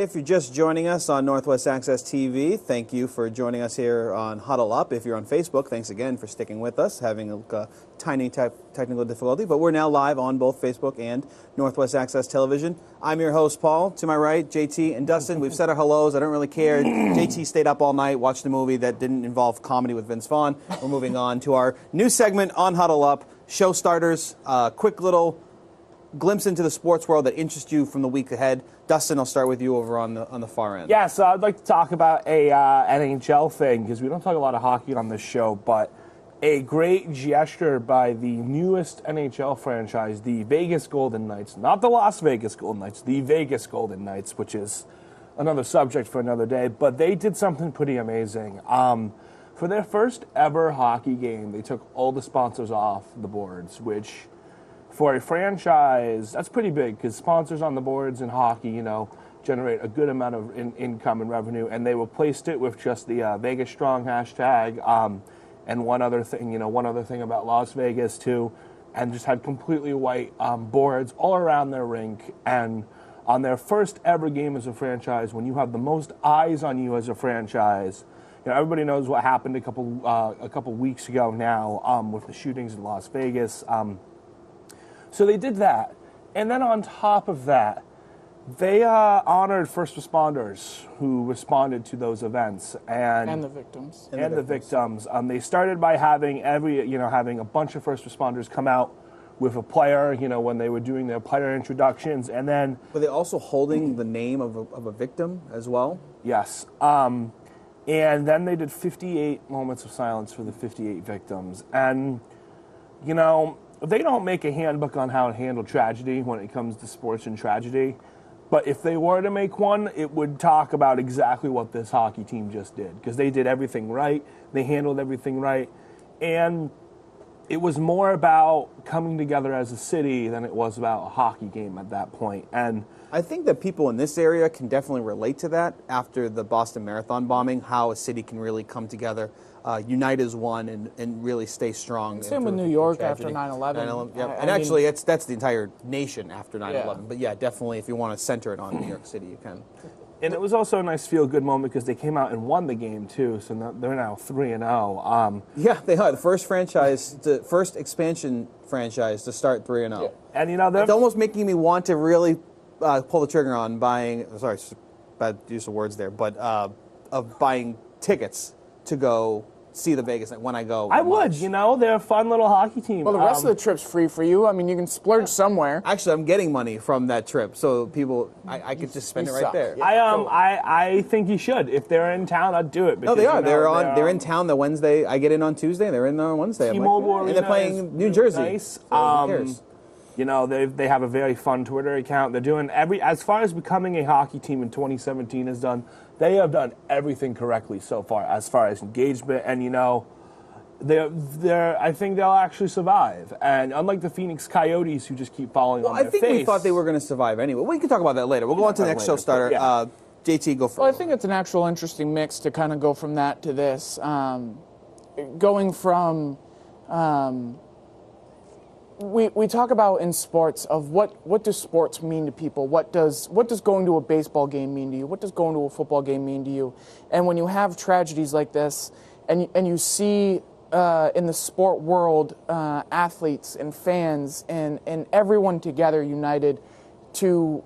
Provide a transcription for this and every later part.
if you're just joining us on Northwest Access TV, thank you for joining us here on Huddle Up. If you're on Facebook, thanks again for sticking with us, having a tiny technical difficulty. But we're now live on both Facebook and Northwest Access Television. I'm your host, Paul. To my right, JT and Dustin. We've said our hellos. I don't really care. JT stayed up all night, watched a movie that didn't involve comedy with Vince Vaughn. We're moving on to our new segment on Huddle Up, show starters, quick little glimpse into the sports world that interests you from the week ahead. Dustin, I'll start with you over on the far end. Yeah, so I'd like to talk about a NHL thing, because we don't talk a lot of hockey on this show, but a great gesture by the newest NHL franchise, the Vegas Golden Knights, not the Las Vegas Golden Knights, the Vegas Golden Knights, which is another subject for another day, but they did something pretty amazing. For their first ever hockey game, they took all the sponsors off the boards, which for a franchise, that's pretty big, because sponsors on the boards in hockey, generate a good amount of income and revenue, and they replaced it with just the Vegas Strong hashtag, and one other thing about Las Vegas too, and just had completely white boards all around their rink. And on their first ever game as a franchise, when you have the most eyes on you as a franchise, everybody knows what happened a couple weeks ago now with the shootings in Las Vegas. So they did that. And then on top of that, they honored first responders who responded to those events. And the victims. And the victims. They started by having having a bunch of first responders come out with a player, when they were doing their player introductions. And then... Were they also holding the name of a victim as well? Yes. And then they did 58 moments of silence for the 58 victims. And, they don't make a handbook on how to handle tragedy when it comes to sports and tragedy. But if they were to make one, it would talk about exactly what this hockey team just did. Because they did everything right. They handled everything right. And it was more about coming together as a city than it was about a hockey game at that point. And I think that people in this area can definitely relate to that after the Boston Marathon bombing, how a city can really come together, unite as one, and really stay strong. Same with New York after 9/11. Yep. And actually, that's the entire nation after 9/11. Yeah. But yeah, definitely, if you want to center it on New York City, you can. And it was also a nice feel-good moment because they came out and won the game, too, so they're now 3-0. Yeah, they are. The first expansion franchise to start 3-0. Yeah. And, it's almost making me want to really pull the trigger on buying, sorry, bad use of words there, but of buying tickets to go see the Vegas when I go. I would, they're a fun little hockey team. Well, the rest of the trip's free for you. I mean, you can splurge somewhere. Actually, I'm getting money from that trip, so people, I could just spend it right there. Yeah, I think you should. If they're in town, I'd do it. Because, no, they are. They're in town the Wednesday. I get in on Tuesday. They're in on Wednesday. T-Mobile Arena, and they're playing New Jersey. Nice. So who cares? They have a very fun Twitter account. They're doing as far as becoming a hockey team in 2017 is done, they have done everything correctly so far as engagement. And, I think they'll actually survive. And unlike the Phoenix Coyotes, who just keep falling on their face. I think we thought they were going to survive anyway. We can talk about that later. We'll go on to the next show starter. Yeah. JT, go first. Well, I think it's an actual interesting mix to kind of go from that to this. Going from... We talk about in sports of what does sports mean to people? What does going to a baseball game mean to you? What does going to a football game mean to you? And when you have tragedies like this, and you see in the sport world athletes and fans and everyone together united to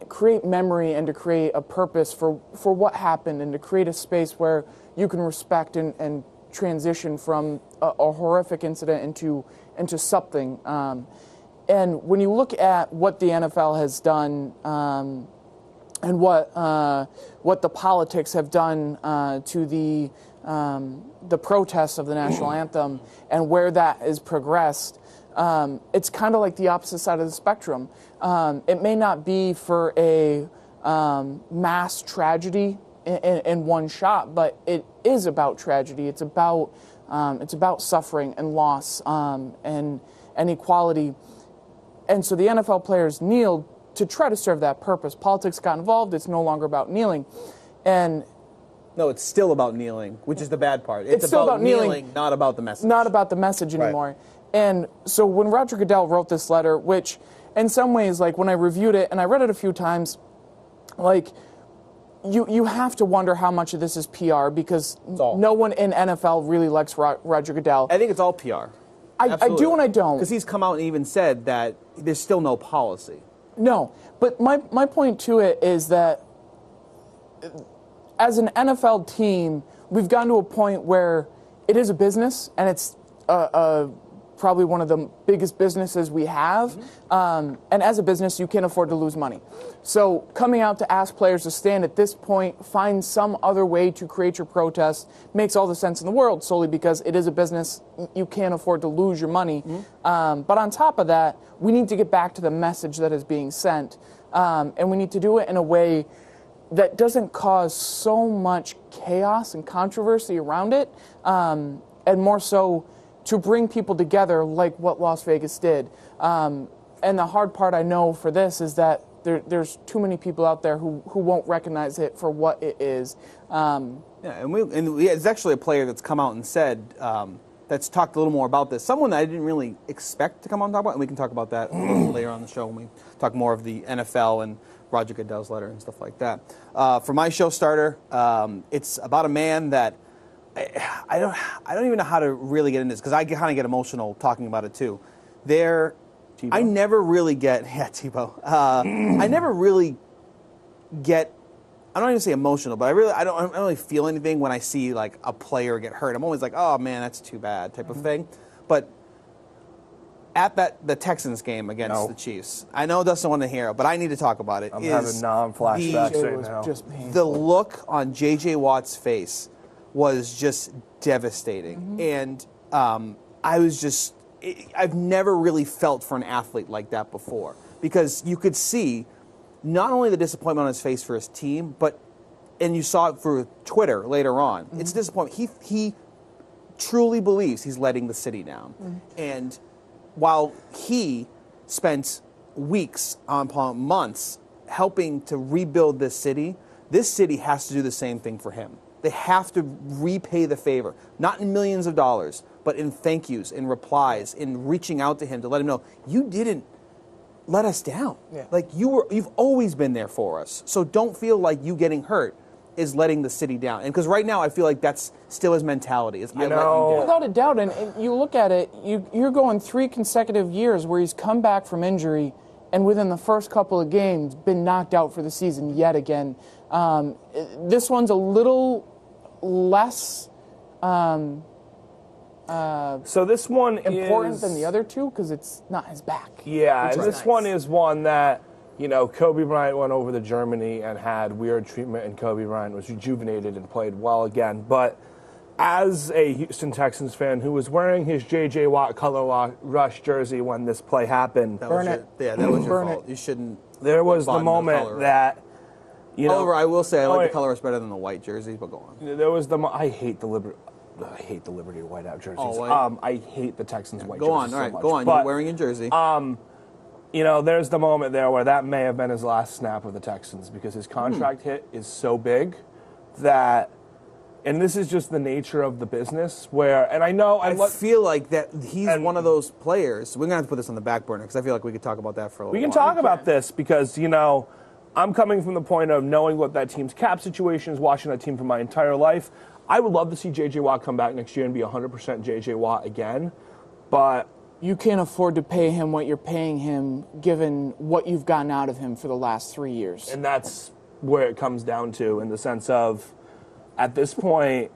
create memory and to create a purpose for what happened and to create a space where you can respect and transition from a horrific incident into something. And when you look at what the NFL has done and what the politics have done to the protests of the national anthem and where that is progressed, it's kind of like the opposite side of the spectrum. It may not be for a mass tragedy in one shot, but it is about tragedy. It's about suffering and loss and inequality. And so the NFL players kneeled to try to serve that purpose. Politics got involved. It's no longer about kneeling. And no, it's still about kneeling, which is the bad part. It's still about kneeling, not about the message. Not about the message anymore. Right. And so when Roger Goodell wrote this letter, which in some ways, like when I reviewed it and I read it a few times, like you have to wonder how much of this is PR because no one in NFL really likes Roger Goodell. I think it's all PR. I do and I don't. Because he's come out and even said that there's still no policy. No, but my point to it is that as an NFL team, we've gotten to a point where it is a business, and it's probably one of the biggest businesses we have. And as a business, you can't afford to lose money. So coming out to ask players to stand at this point, find some other way to create your protest, makes all the sense in the world, solely because it is a business. You can't afford to lose your money. But on top of that, we need to get back to the message that is being sent. And we need to do it in a way that doesn't cause so much chaos and controversy around it, and more so to bring people together like what Las Vegas did. And the hard part I know for this is that there's too many people out there who won't recognize it for what it is. It's actually a player that's come out and said, that's talked a little more about this. Someone that I didn't really expect to come on and talk about, and we can talk about that a little later on the show when we talk more of the NFL and Roger Goodell's letter and stuff like that. For my show starter, it's about a man that I don't even know how to really get into this because I kind of get emotional talking about it too. I never really get Tebow. I never really get. I don't even say emotional, but I don't really feel anything when I see like a player get hurt. I'm always like, oh man, that's too bad type of thing. But at the Texans game against the Chiefs, I know Dustin want to hear it, but I need to talk about it. I'm having flashbacks right now. Just painful. The look on J.J. Watt's face was just devastating, and I was just. I've never really felt for an athlete like that before because you could see not only the disappointment on his face for his team, and you saw it through Twitter later on. It's disappointment. He truly believes he's letting the city down. And while he spent weeks upon months helping to rebuild this city has to do the same thing for him. They have to repay the favor, not in millions of dollars, but in thank yous, in replies, in reaching out to him to let him know you didn't let us down. Yeah. Like you've always been there for us. So don't feel like you getting hurt is letting the city down. And because right now I feel like that's still his mentality. Is I let you down. Without a doubt, and you look at it, you're going 3 consecutive years where he's come back from injury and within the first couple of games been knocked out for the season yet again. This one's a little less so this one important is than the other two because it's not his back. Yeah, and this one is one that, Kobe Bryant went over to Germany and had weird treatment, and Kobe Bryant was rejuvenated and played well again. But as a Houston Texans fan who was wearing his J.J. Watt Color Rush jersey when this play happened, that was your fault. You shouldn't. There was the moment that, However, I will say I like the color better than the white jersey, but go on. There was I hate the Liberty whiteout jerseys. I hate the Texans white jerseys. Go on, so all right, much. go on. But, you're wearing a jersey. There's the moment there where that may have been his last snap of the Texans because his contract hit is so big that, and this is just the nature of the business where, and I know I feel like that he's one of those players. We're gonna have to put this on the back burner because I feel like we could talk about that for a little. We can talk about this because I'm coming from the point of knowing what that team's cap situation is, watching that team for my entire life. I would love to see J.J. Watt come back next year and be 100% J.J. Watt again, but you can't afford to pay him what you're paying him given what you've gotten out of him for the last 3 years. And that's where it comes down to, in the sense of, at this point,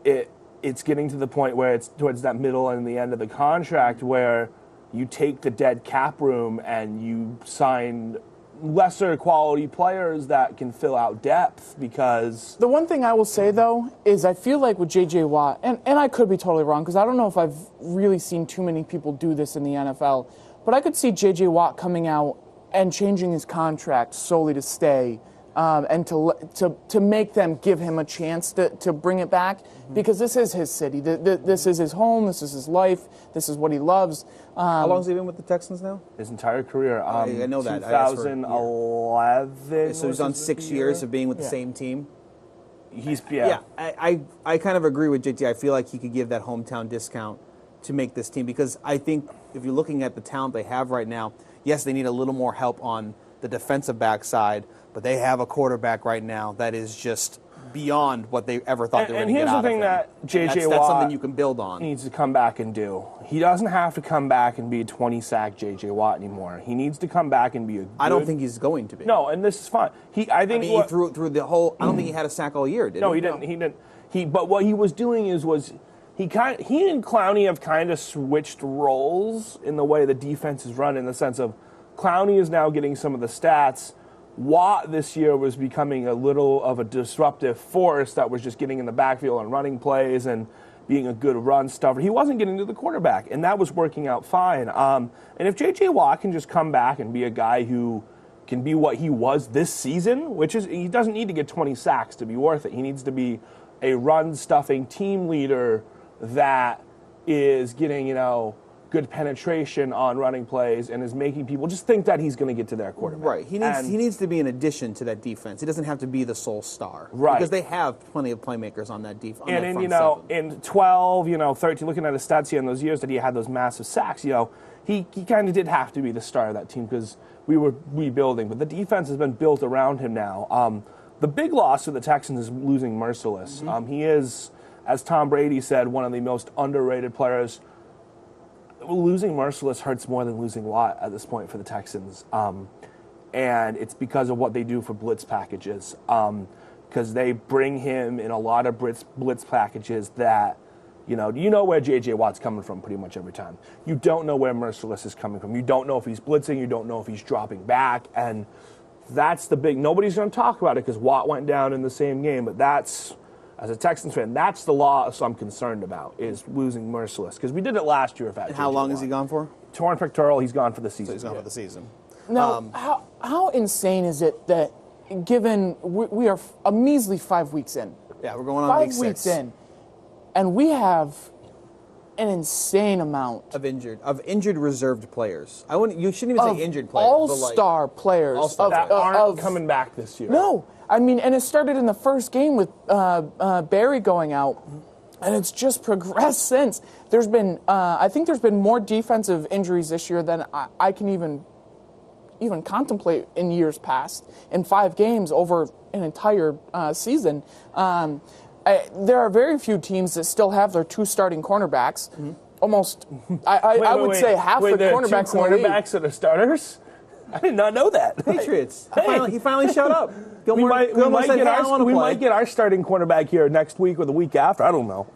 it's getting to the point where it's towards that middle and the end of the contract where you take the dead cap room and you sign lesser quality players that can fill out depth because... The one thing I will say, though, is I feel like with J.J. Watt, and I could be totally wrong because I don't know if I've really seen too many people do this in the NFL, but I could see J.J. Watt coming out and changing his contract solely to stay and to make them give him a chance to bring it back because this is his city. This is his home. This is his life. This is what he loves. How long has he been with the Texans now? His entire career. I know that. 2011. So he's on 6 years of being with the same team. I kind of agree with JT. I feel like he could give that hometown discount to make this team because I think if you're looking at the talent they have right now, Yes, they need a little more help on the defensive back side, but they have a quarterback right now that is just beyond what they ever thought they were going to get out of him. And here's the thing that J.J. That's Watt something you can build on. needs to come back and do. He doesn't have to come back and be a 20-sack J.J. Watt anymore. He needs to come back and be a good... I don't think he's going to be. No, and this is fine. He threw the whole... I don't think he had a sack all year, did he? No, he didn't. But what he was doing was he and Clowney have kind of switched roles in the way the defense is run, in the sense of Clowney is now getting some of the stats. Watt this year was becoming a little of a disruptive force that was just getting in the backfield and running plays and being a good run stuffer. He wasn't getting to the quarterback, and that was working out fine. And if J.J. Watt can just come back and be a guy who can be what he was this season, which is he doesn't need to get 20 sacks to be worth it. He needs to be a run-stuffing team leader that is getting, good penetration on running plays and is making people just think that he's going to get to their quarterback. Right. He needs to be an addition to that defense. He doesn't have to be the sole star. Right. Because they have plenty of playmakers on that defense. And in 12, 13, looking at his stats here in those years that he had those massive sacks, he kind of did have to be the star of that team because we were rebuilding. But the defense has been built around him now. The big loss for the Texans is losing Merciless. Mm-hmm. He is, as Tom Brady said, one of the most underrated players. Losing Merciless hurts more than losing Watt at this point for the Texans. And it's because of what they do for blitz packages. Because they bring him in a lot of blitz packages that, you know where J.J. Watt's coming from pretty much every time. You don't know where Merciless is coming from. You don't know if he's blitzing. You don't know if he's dropping back. And that's the big, nobody's going to talk about it because Watt went down in the same game. But that's, as a Texans fan, that's the loss I'm concerned about, is losing Merciless. Because we did it last year. And how long is he gone for? Torn pectoral, he's gone for the season. So he's gone for the season. Now, how insane is it that, given we are a measly 5 weeks in? Yeah, we're going on week 6. 5 weeks in, and we have an insane amount of injured reserved players. You shouldn't even say injured players. All-star players all-star that aren't coming back this year. No, and it started in the first game with Barry going out, and it's just progressed since. There's been, I think, there's been more defensive injuries this year than I can even contemplate in years past. In 5 games over an entire season. There are very few teams that still have their 2 starting cornerbacks. Mm-hmm. Almost, I would say half the cornerbacks in the league. Cornerbacks that are starters? I did not know that. Patriots. He finally showed up. We might get our starting cornerback here next week or the week after. I don't know.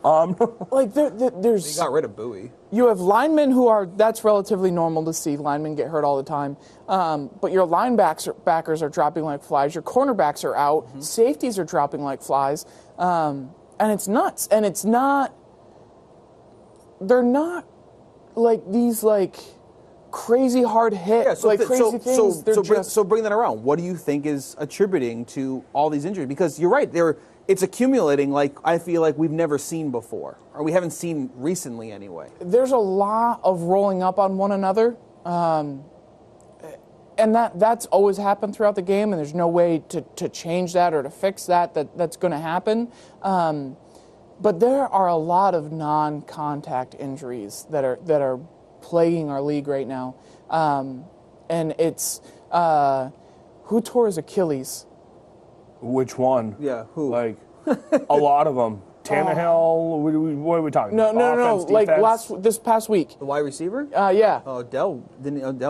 There's. He got rid of Bowie. You have linemen that's relatively normal to see. Linemen get hurt all the time. But your linebackers are dropping like flies. Your cornerbacks are out. Mm-hmm. Safeties are dropping like flies. And it's nuts. And it's not. They're not like these crazy hard hits, crazy things. So bring that around. What do you think is attributing to all these injuries? Because you're right, it's accumulating like I feel like we've never seen before, or we haven't seen recently anyway. There's a lot of rolling up on one another, and that's always happened throughout the game, and there's no way to change that or to fix that that's going to happen. But there are a lot of non-contact injuries that are plaguing our league right now, and it's who tore his Achilles? Which one? Yeah, who? A lot of them. Tannehill. What are we talking? No. Defense? This past week. The wide receiver? Yeah. Oh, Dell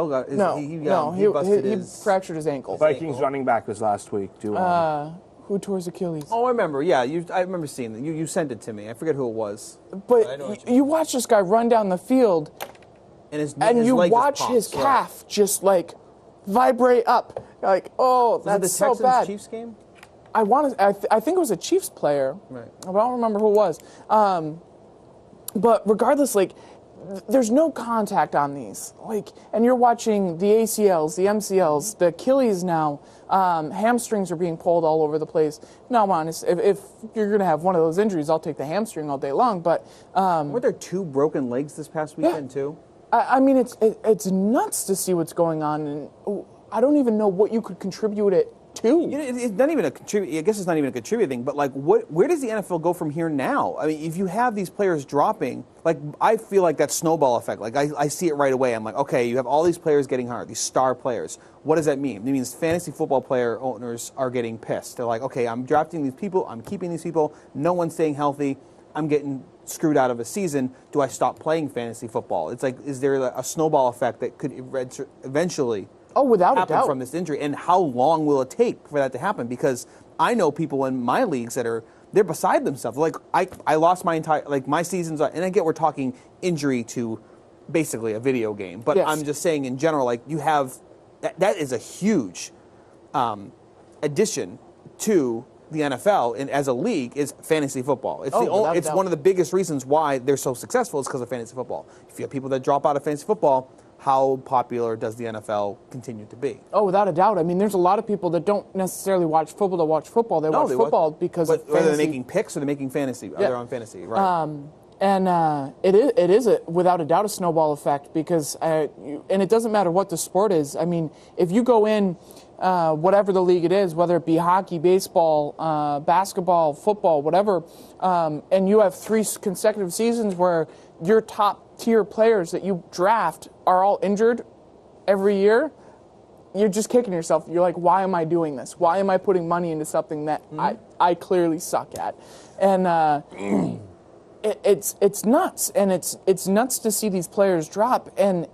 got his, he fractured his ankle. Vikings running back was last week. Who tore his Achilles? Oh, I remember. Yeah, I remember seeing that. You sent it to me. I forget who it was. But you watch this guy run down the field. And you watch his calf just vibrate up. You're like, oh, that's so bad. Was it the Texans-Chiefs game? I think it was a Chiefs player. Right. I don't remember who it was. But regardless, there's no contact on these. And you're watching the ACLs, the MCLs, the Achilles now. Hamstrings are being pulled all over the place. Now, I'm honest, if you're going to have one of those injuries, I'll take the hamstring all day long. But weren't there 2 broken legs this past weekend too? It's nuts to see what's going on, and I don't even know what you could contribute it too. You know, it's not even a contribute. I guess it's not even a contributing thing. But like, where does the NFL go from here now? I mean, if you have these players dropping, like, I feel like that snowball effect. Like, I see it right away. I'm like, okay, you have all these players getting hurt, these star players. What does that mean? It means fantasy football player owners are getting pissed. They're like, okay, I'm drafting these people, I'm keeping these people. No one's staying healthy. I'm getting screwed out of a season. Do I stop playing fantasy football? It's like, is there a snowball effect that could eventually without a happen doubt from this injury? And how long will it take for that to happen? Because I know people in my leagues that they're beside themselves. Like, I lost my entire, like, my seasons, and I get we're talking injury to basically a video game, but Yes. I'm just saying in general, like, you have, that is a huge addition to the NFL and as a league is fantasy football. It's it's one of the biggest reasons why they're so successful is because of fantasy football. If you have people that drop out of fantasy football, how popular does the NFL continue to be? Oh, without a doubt. I mean, there's a lot of people that don't necessarily watch football to watch football. They watch football because of fantasy. Whether they're making picks or they're making fantasy. Yeah. They're on fantasy, right. And it is without a doubt a snowball effect because, and it doesn't matter what the sport is. I mean, if you go in, whatever the league it is, whether it be hockey, baseball, basketball, football, whatever, and you have 3 consecutive seasons where your top tier players that you draft are all injured every year, you're just kicking yourself. You're like, why am I doing this? Why am I putting money into something that I clearly suck at? And it's nuts, and it's nuts to see these players drop, and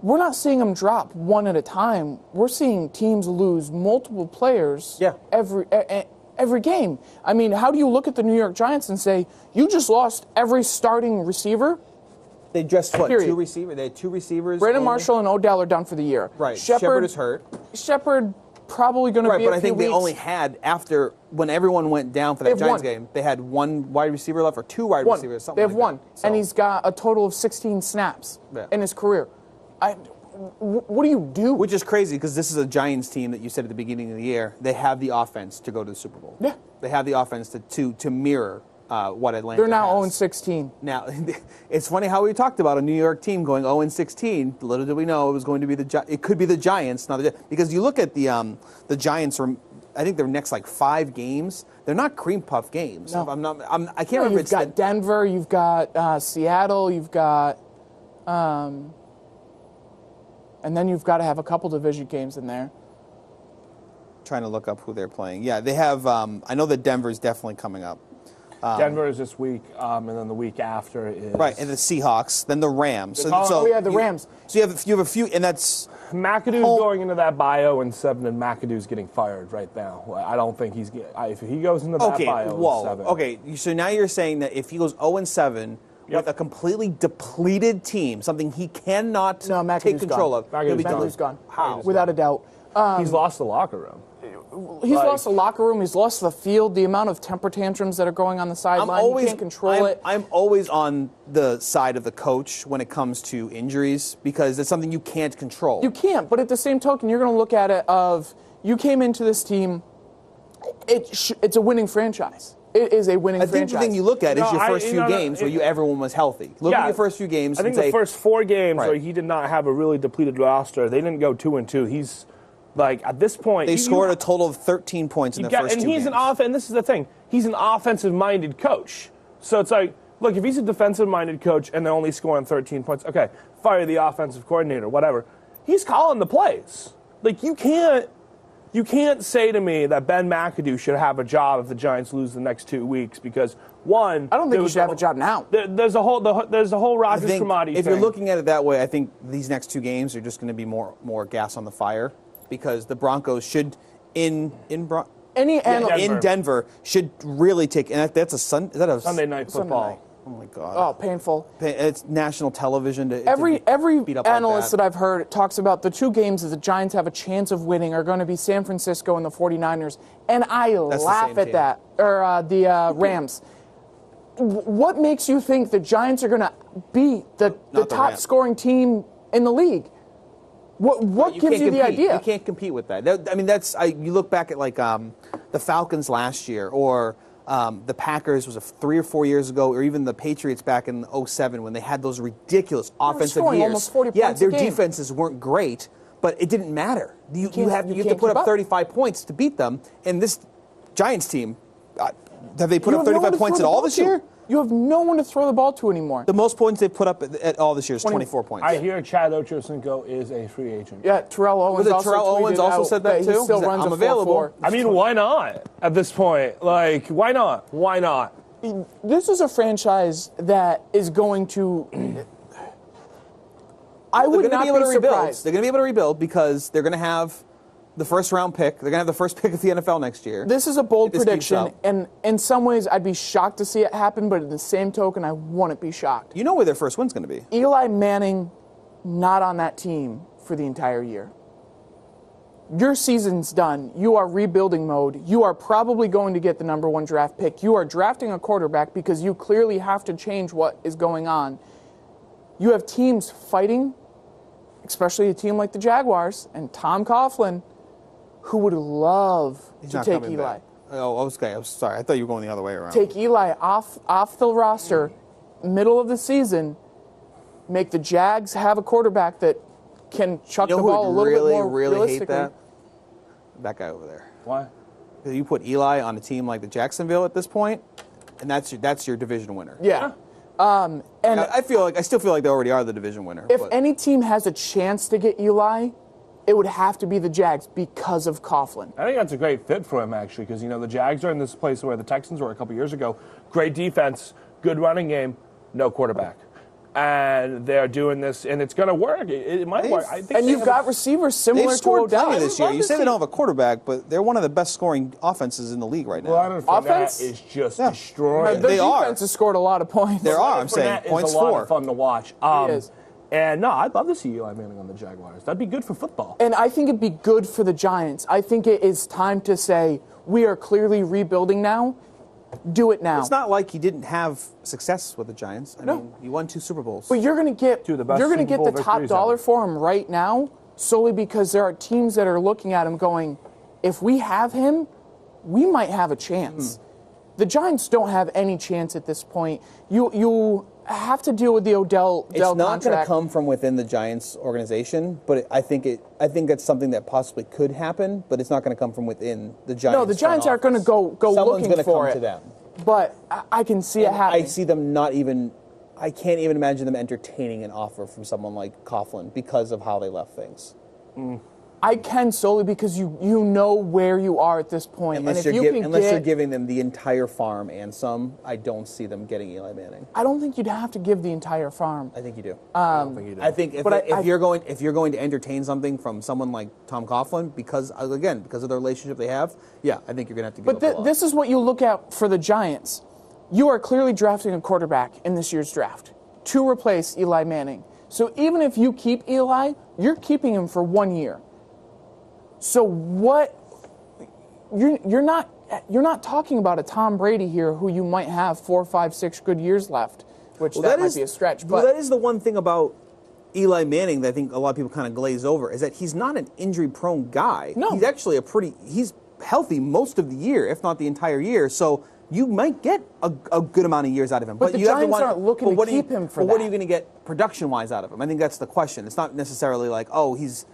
we're not seeing them drop one at a time. We're seeing teams lose multiple players every game. I mean, how do you look at the New York Giants and say, you just lost every starting receiver? They just what? Period. 2 receivers. They had 2 receivers. Brandon Marshall and Odell are done for the year. Right. Shepard is hurt. Shepard probably going to be. Right, but I think they only had when everyone went down for that Giants game. They had 1 wide receiver left or 2 wide receivers. Something they have like 1, that. So, and he's got a total of 16 snaps in his career. What do you do? Which is crazy because this is a Giants team that you said at the beginning of the year. They have the offense to go to the Super Bowl. Yeah. They have the offense to mirror what Atlanta They're now has. 0-16. Now, it's funny how we talked about a New York team going 0-16. Little did we know it was going to be it could be the Giants, because you look at the Giants. I think their next like 5 games, they're not cream puff games. No. I can't remember. You've got Denver, you've got Seattle, you've got, and then you've got to have a couple division games in there. Trying to look up who they're playing. Yeah, they have. I know that Denver's definitely coming up. Denver is this week, and then the week after is right, and the Seahawks, then the Rams. The Rams. So you have a few, and that's McAdoo's going into that bio and 7, and McAdoo's getting fired right now. I don't think if he goes into that bio 7. Okay, so now you're saying that if he goes 0-7 with a completely depleted team, something he cannot take control of, McAdoo's gone. How? Without a doubt. He's lost the locker room. He's lost the locker room. He's lost the field. The amount of temper tantrums that are going on the sideline, you can't control it. I'm always on the side of the coach when it comes to injuries because it's something you can't control. You can't, but at the same token, you're going to look at it of you came into this team. It's a winning franchise. It is a winning franchise. I think the thing you look at is your first few games where everyone was healthy. Look at your first few games. I think the first 4 games where he did not have a really depleted roster, they didn't go 2-2. He's like at this point, they scored a total of 13 points in the first 2 games. And he's and this is the thing, he's an offensive-minded coach. So it's like, look, if he's a defensive-minded coach and they're only scoring 13 points, okay, fire the offensive coordinator, whatever. He's calling the plays. Like you can't say to me that Ben McAdoo should have a job if the Giants lose the next 2 weeks because one, I don't think he should have a job now. There's a whole Rodgers commodity. If you're looking at it that way, I think these next 2 games are just going to be more gas on the fire. Because the Broncos should in Denver should really take, and that's a Sunday night football. Oh my God! Oh, painful. It's national television. Every analyst that I've heard talks about the 2 games that the Giants have a chance of winning are going to be San Francisco and the 49ers, and I laugh at that. Or the Rams. What makes you think the Giants are going to be the top scoring team in the league? What gives you the idea? You can't compete with that. I mean, you look back at like the Falcons last year, or the Packers was 3 or 4 years ago, or even the Patriots back in 2007 when they had those ridiculous offensive years. Almost 40 points their a game. defenses weren't great, but it didn't matter. You have to can't put keep up 35 points to beat them. And this Giants team, have they put up 35 points at all this year? You have no one to throw the ball to anymore. The most points they've put up at all this year is 24 points. I hear Chad Ochocinco is a free agent. Yeah, Terrell Owens also said that too? He still He said, runs I'm a available. 4-4. I mean, why not at this point? Like, why not? Why not? This is a franchise that is going to. I would not be surprised. They're going to be able to rebuild because they're going to have the first-round pick. They're going to have the first pick of the NFL next year. This is a bold prediction, and in some ways, I'd be shocked to see it happen. But in the same token, I wouldn't be shocked. You know where their first win's going to be. Eli Manning, not on that team for the entire year. Your season's done. You are rebuilding mode. You are probably going to get the number 1 draft pick. You are drafting a quarterback because you clearly have to change what is going on. You have teams fighting, especially a team like the Jaguars and Tom Coughlin, who would love to take Eli. Back. Oh, okay. I'm sorry. I thought you were going the other way around. Take Eli off the roster, middle of the season, make the Jags have a quarterback that can chuck the ball a little bit more realistically. Hate that? That guy over there. Why? You put Eli on a team like the Jacksonville at this point, and that's your division winner. Yeah. And I still feel like they already are the division winner. If any team has a chance to get Eli, it would have to be the Jags because of Coughlin. I think that's a great fit for him, actually, because, the Jags are in this place where the Texans were a couple years ago. Great defense, good running game, no quarterback. And they're doing this, and it's going to work. It might work. And you've got receivers similar to Odell this year. You say they don't have a quarterback, but they're one of the best scoring offenses in the league right now. Well, offense is just destroying. The defense has scored a lot of points. There are, I'm saying. Points is a lot of fun to watch. It is. And no, I'd love to see Eli Manning on the Jaguars. That'd be good for football. And I think it'd be good for the Giants. I think it is time to say, we are clearly rebuilding now. Do it now. It's not like he didn't have success with the Giants. I mean, he won 2 Super Bowls. But you're going to get the top dollar for him right now solely because there are teams that are looking at him going, if we have him, we might have a chance. The Giants don't have any chance at this point. You have to deal with the Odell contract. It's not going to come from within the Giants organization, but I think that's something that possibly could happen, but it's not going to come from within the Giants. No, the Giants aren't going to go Someone's looking for it. Someone's going to come to them. But I can see it happening. I see them I can't even imagine them entertaining an offer from someone like Coughlin because of how they left things. I can solely because you know where you are at this point. Unless you're giving them the entire farm and some, I don't see them getting Eli Manning. I don't think you'd have to give the entire farm. I think you do. I don't think you do. I think if you're going to entertain something from someone like Tom Coughlin because of the relationship they have, yeah, I think you're going to have to give up a lot. This is what you look at for the Giants. You are clearly drafting a quarterback in this year's draft to replace Eli Manning. So even if you keep Eli, you're keeping him for 1 year. So what? You're not talking about a Tom Brady here who you might have 4, 5, 6 good years left, which that might be a stretch. But that is the one thing about Eli Manning that I think a lot of people kind of glaze over is that he's not an injury-prone guy. No, he's actually he's healthy most of the year, if not the entire year. So you might get a good amount of years out of him. But the Giants aren't looking to keep him for that. What are you going to get production-wise out of him? I think that's the question. It's not necessarily like, oh, he's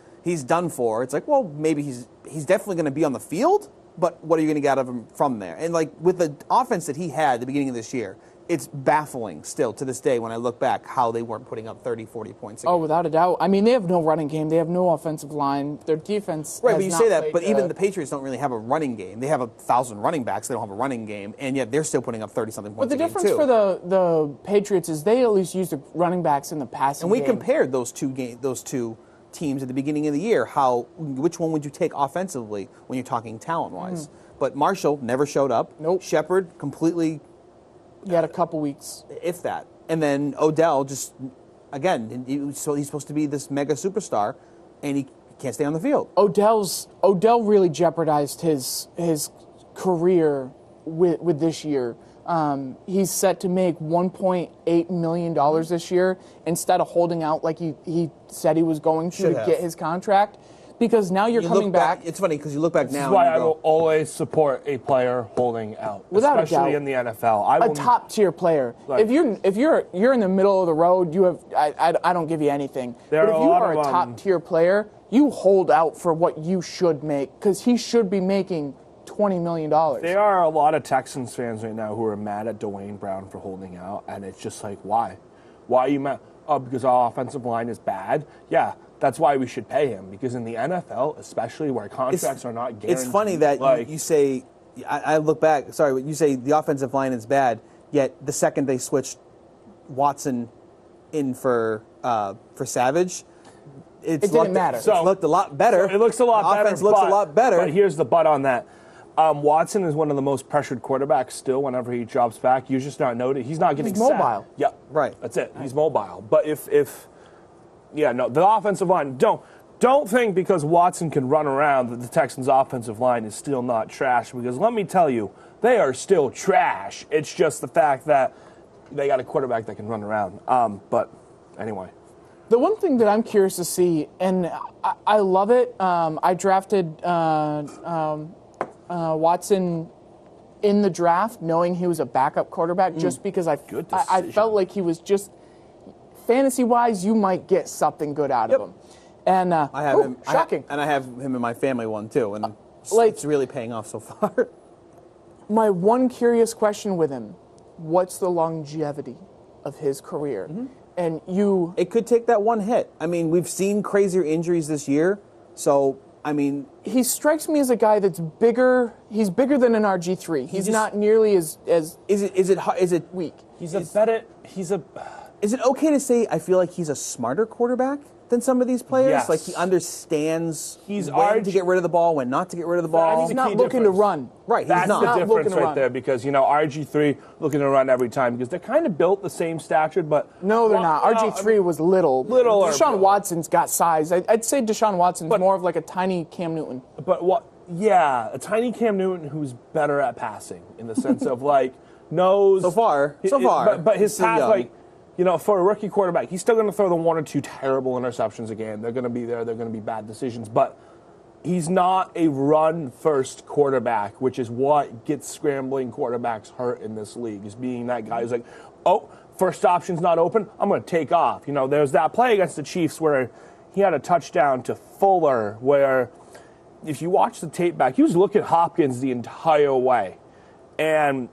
done for. It's like, well, maybe he's definitely going to be on the field, but what are you going to get out of him from there? And like with the offense that he had at the beginning of this year, it's baffling still to this day when I look back how they weren't putting up 30, 40 points a game. Oh, without a doubt. I mean, they have no running game. They have no offensive line. Their defense Right, but you say that, but even the Patriots don't really have a running game. They have 1,000 running backs. They don't have a running game, and yet they're still putting up 30-something points a game, too. But the difference for the Patriots is they at least use the running backs in the passing game. And we compared those two teams at the beginning of the year, which one would you take offensively when you're talking talent-wise? But Marshall never showed up. Nope. Shepard completely... He had a couple weeks. If that. And then Odell just, again, so he's supposed to be this mega superstar, and he can't stay on the field. Odell really jeopardized his career with this year. He's set to make $1.8 million this year instead of holding out like he said he was going to get his contract. Because now you're coming back. It's funny because you look back now. This is why I will always support a player holding out, without especially a doubt, in the NFL. A top tier player. If you're in the middle of the road, you have I don't give you anything. But if you are a top tier player, you hold out for what you should make, because he should be making $20 million. There are a lot of Texans fans right now who are mad at Dwayne Brown for holding out, and it's just like, why? Why are you mad? Oh, because our offensive line is bad? Yeah, that's why we should pay him, because in the NFL, especially where contracts are not guaranteed. It's funny that you say, I look back, sorry, you say the offensive line is bad, yet the second they switched Watson in for Savage, it didn't matter. It looked a lot better. So it looks a lot better. Offense looks a lot better. But here's the but on that. Watson is one of the most pressured quarterbacks still whenever he drops back. You're just not noting. He's not getting He's mobile. sacked. Yeah, right. That's it. He's mobile. But the offensive line, don't think because Watson can run around that the Texans' offensive line is still not trash, because let me tell you, they are still trash. It's just the fact that they got a quarterback that can run around. But anyway. The one thing that I'm curious to see, and I love it, I drafted Watson in the draft knowing he was a backup quarterback just because I felt like he was just, fantasy-wise, you might get something good out of him. And I have him. Shocking. I have him in my family one, too, and it's really paying off so far. My one curious question with him, what's the longevity of his career? Mm-hmm. And it could take that one hit. I mean, we've seen crazier injuries this year, so I mean, he strikes me as a guy that's bigger. He's bigger than an RG3. He's not nearly as Is it weak? Is it okay to say I feel like he's a smarter quarterback than some of these players? Yes. Like he understands when to get rid of the ball, when not to get rid of the ball. He's not looking to run. Right, That's he's not. the difference right run. there, because, RG3 looking to run every time, because they're kind of built the same stature, but... No, they're not. RG3 was little. Deshaun Watson's got size. I'd say Deshaun Watson's more of like a tiny Cam Newton. But a tiny Cam Newton who's better at passing, in the sense of, knows... So far. But his pass, for a rookie quarterback, he's still going to throw the one or two terrible interceptions a game. They're going to be there. They're going to be bad decisions. But he's not a run-first quarterback, which is what gets scrambling quarterbacks hurt in this league, is being that guy who's like, oh, first option's not open, I'm going to take off. There's that play against the Chiefs where he had a touchdown to Fuller, where if you watch the tape back, he was looking at Hopkins the entire way. And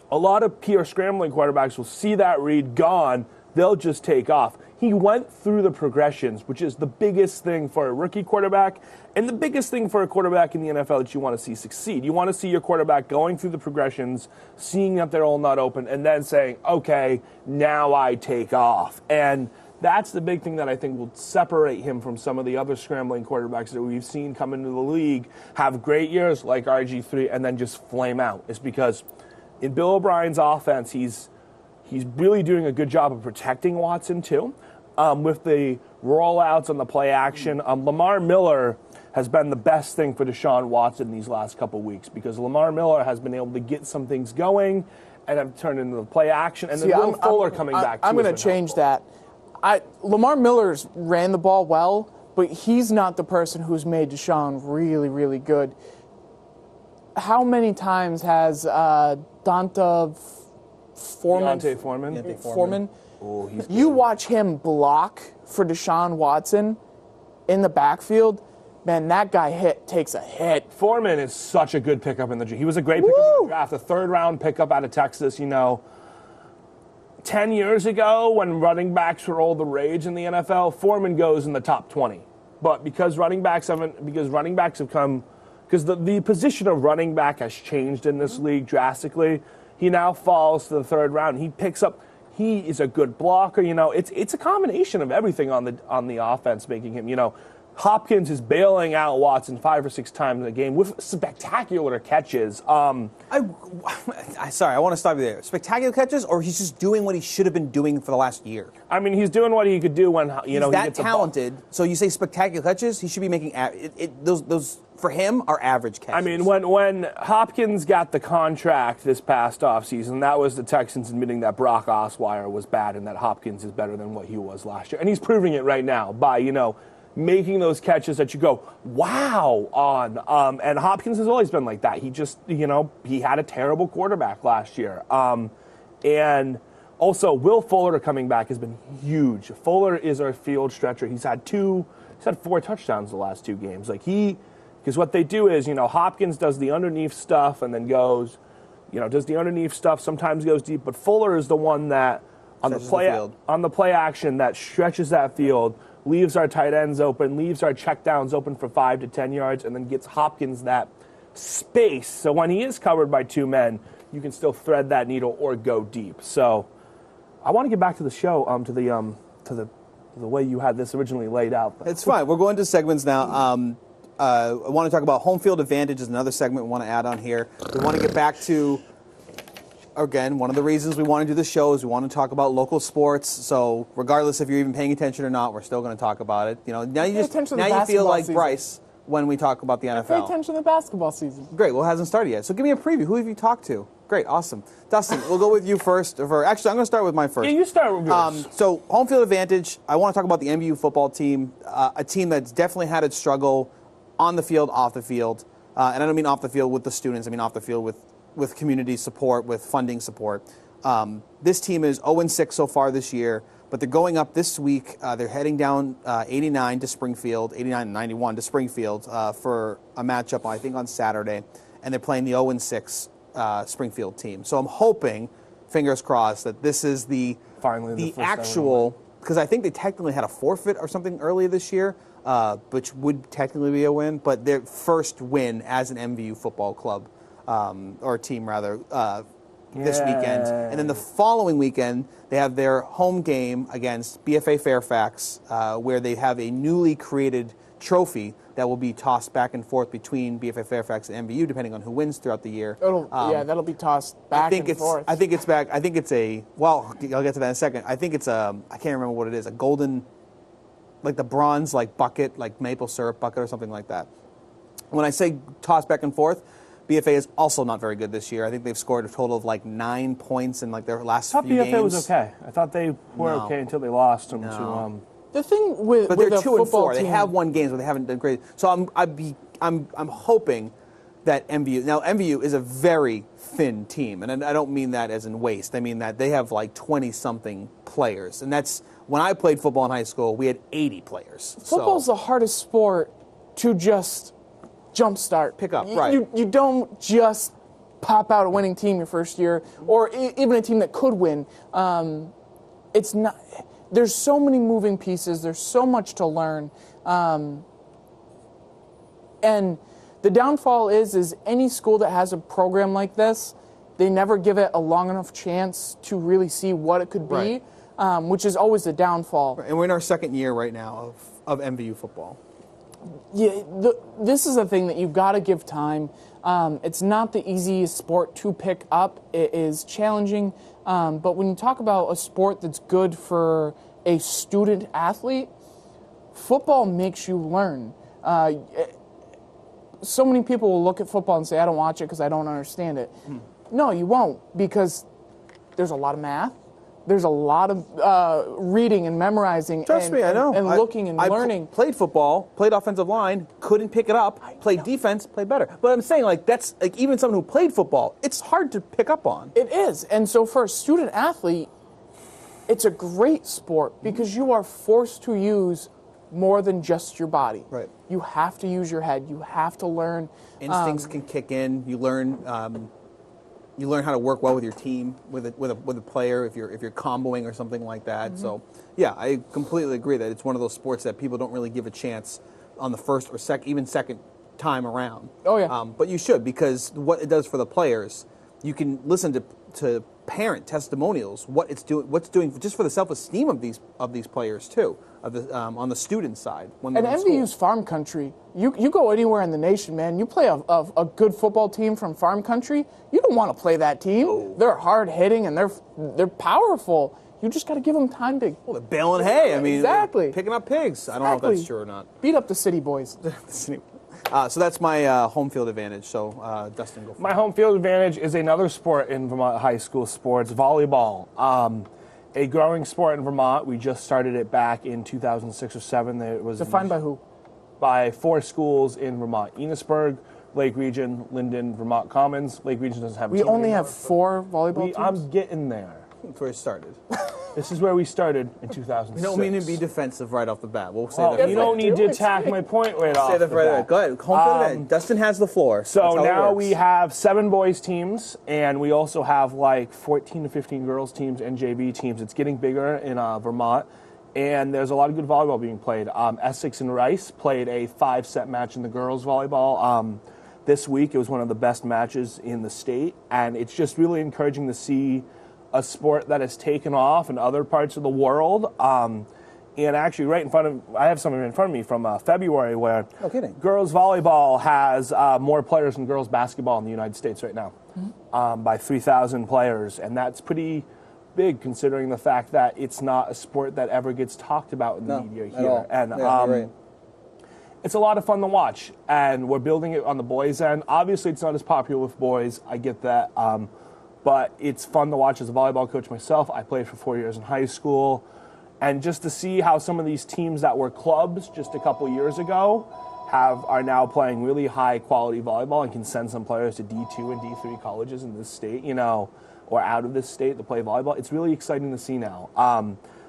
a lot of pure scrambling quarterbacks will see that read gone, they'll just take off. He went through the progressions, which is the biggest thing for a rookie quarterback and the biggest thing for a quarterback in the NFL that you want to see succeed. You want to see your quarterback going through the progressions, seeing that they're all not open, and then saying, okay, now I take off. And that's the big thing that I think will separate him from some of the other scrambling quarterbacks that we've seen come into the league, have great years like RG3, and then just flame out. It's because in Bill O'Brien's offense, he's really doing a good job of protecting Watson, too, with the rollouts and the play action. Lamar Miller has been the best thing for Deshaun Watson these last couple weeks, because Lamar Miller has been able to get some things going and have turned into the play action. And then Will Fuller coming back, too. I'm going to change that. Lamar Miller's ran the ball well, but he's not the person who's made Deshaun really, really good. How many times has Deontay Foreman. Oh, you watch him block for Deshaun Watson in the backfield, man, that guy takes a hit. Foreman is such a good pickup in the draft. He was a great pickup in the draft, a third-round pickup out of Texas, 10 years ago, when running backs were all the rage in the NFL, Foreman goes in the top 20. But because the position of running back has changed in this league drastically, he now falls to the third round. He is a good blocker. It's a combination of everything on the offense, making him, Hopkins is bailing out Watson 5 or 6 times a game with spectacular catches. Sorry, I want to stop you there. Spectacular catches, or he's just doing what he should have been doing for the last year? I mean, he's doing what he could do when he's that talented. So you say spectacular catches, he should be making those for him are average catches. I mean, when Hopkins got the contract this past offseason, that was the Texans admitting that Brock Osweiler was bad and that Hopkins is better than what he was last year, and he's proving it right now by making those catches that you go, wow, on. And Hopkins has always been like that. He just, he had a terrible quarterback last year. And also, Will Fuller coming back has been huge. Fuller is our field stretcher. He's had 2 He's had 4 touchdowns the last 2 games. Because what they do is, Hopkins does the underneath stuff and then goes, does the underneath stuff, sometimes goes deep, but Fuller is the one that on the play action that stretches that field, leaves our tight ends open, leaves our checkdowns open for 5 to 10 yards, and then gets Hopkins that space. So when he is covered by 2 men, you can still thread that needle or go deep. So I want to get back to the show, to the way you had this originally laid out. It's fine. We're going to segments now. I want to talk about home field advantage is another segment we want to add on here. We want to get back to, again, one of the reasons we want to do this show is we want to talk about local sports. So regardless if you're even paying attention or not, we're still going to talk about it. Now you feel like season. Bryce when we talk about the NFL. Pay attention to the basketball season. Great. Well, it hasn't started yet. So give me a preview. Who have you talked to? Great. Awesome. Dustin, we'll go with you first. Actually, I'm going to start with my first. Yeah, you start with yours. So home field advantage, I want to talk about the MVU football team, a team that's definitely had its struggle on the field, off the field. And I don't mean off the field with the students. I mean off the field with community support, with funding support. This team is 0-6 so far this year, but they're going up this week. They're heading down 89 to Springfield, 89-91 to Springfield for a matchup, I think, on Saturday. And they're playing the 0-6 Springfield team. So I'm hoping, fingers crossed, that this is the actual, because I think they technically had a forfeit or something earlier this year, which would technically be a win, but their first win as an MVU football club, or team rather, this weekend. And then the following weekend, they have their home game against BFA Fairfax, where they have a newly created trophy that will be tossed back and forth between BFA Fairfax and MVU, depending on who wins throughout the year. That'll be tossed back and forth. I think it's back. I think it's well, I'll get to that in a second. I think it's I can't remember what it is, a golden, like the bronze, bucket, like maple syrup bucket or something like that. When I say tossed back and forth, BFA is also not very good this year. I think they've scored a total of 9 points in their last few games. I thought BFA was okay. I thought they were okay until they lost them to. The thing with but they're the 2-4. Team, they have won games, but they haven't done great. So I'm hoping that MVU is a very thin team, and I don't mean that as in waste. I mean that they have 20-something players, and that's when I played football in high school. We had 80 players. Football's the hardest sport to just jumpstart, pick up. Right. You don't just pop out a winning team your first year, or even a team that could win. It's not. There's so many moving pieces. There's so much to learn. And the downfall is any school that has a program like this, they never give it a long enough chance to really see what it could be, which is always the downfall. Right. And we're in our second year right now of MVU football. Yeah, this is a thing that you've got to give time. It's not the easiest sport to pick up. It is challenging. But when you talk about a sport that's good for a student athlete, football makes you learn. So many people will look at football and say, I don't watch it because I don't understand it. No, you won't, because there's a lot of math. There's a lot of reading and memorizing. Trust me, I know. And looking and learning. Played football, played offensive line, couldn't pick it up, played defense, played better. But I'm saying, that's even someone who played football, it's hard to pick up on. It is. And so for a student athlete, it's a great sport because you are forced to use more than just your body. Right. You have to use your head. You have to learn. Instincts can kick in. You learn how to work well with your team, with a player if you're comboing or something like that. Mm-hmm. So, yeah, I completely agree that it's one of those sports that people don't really give a chance on the first or second time around. Oh yeah. But you should, because what it does for the players, you can listen to parent testimonials, what's doing just for the self-esteem of these players too, on the student side. When and MVU's farm country. You go anywhere in the nation, man. You play a good football team from farm country. You don't want to play that team. Oh. They're hard hitting and they're powerful. You just got to give them time to. Well, they're baling hay. I mean, exactly. Picking up pigs. I don't know if that's true or not. Beat up the city boys. So that's my home field advantage. So, Dustin, go for it. My home field advantage is another sport in Vermont high school sports, volleyball. A growing sport in Vermont. We just started it back in 2006 or 7. It was defined by who? By 4 schools in Vermont: Enosburg, Lake Region, Linden, Vermont Commons. Lake Region doesn't have. We only have 4 volleyball teams. I'm getting there. That's where it started. This is where we started in 2006. We don't mean to be defensive right off the bat. We'll say Well, that. you don't need to attack my point right off Say that the right away. bat. Go ahead. Home field advantage. Dustin has the floor. So That's how it now works. we have 7 boys teams, and we also have like 14 to 15 girls teams and JV teams. It's getting bigger in Vermont, and there's a lot of good volleyball being played. Essex and Rice played a 5-set match in the girls volleyball this week. It was one of the best matches in the state, and it's just really encouraging to see a sport that has taken off in other parts of the world. And actually, right in front of, I have something in front of me from February where No kidding. girls volleyball has more players than girls basketball in the United States right now, by 3,000 players, and that's pretty big considering the fact that it's not a sport that ever gets talked about in the media at here. all. And Yeah, you're right. it's a lot of fun to watch, and we're building it on the boys' end. Obviously, it's not as popular with boys. I get that. But it's fun to watch as a volleyball coach myself. I played for 4 years in high school. And just to see how some of these teams that were clubs just a couple years ago are now playing really high quality volleyball and can send some players to D2 and D3 colleges in this state, or out of this state to play volleyball. It's really exciting to see now.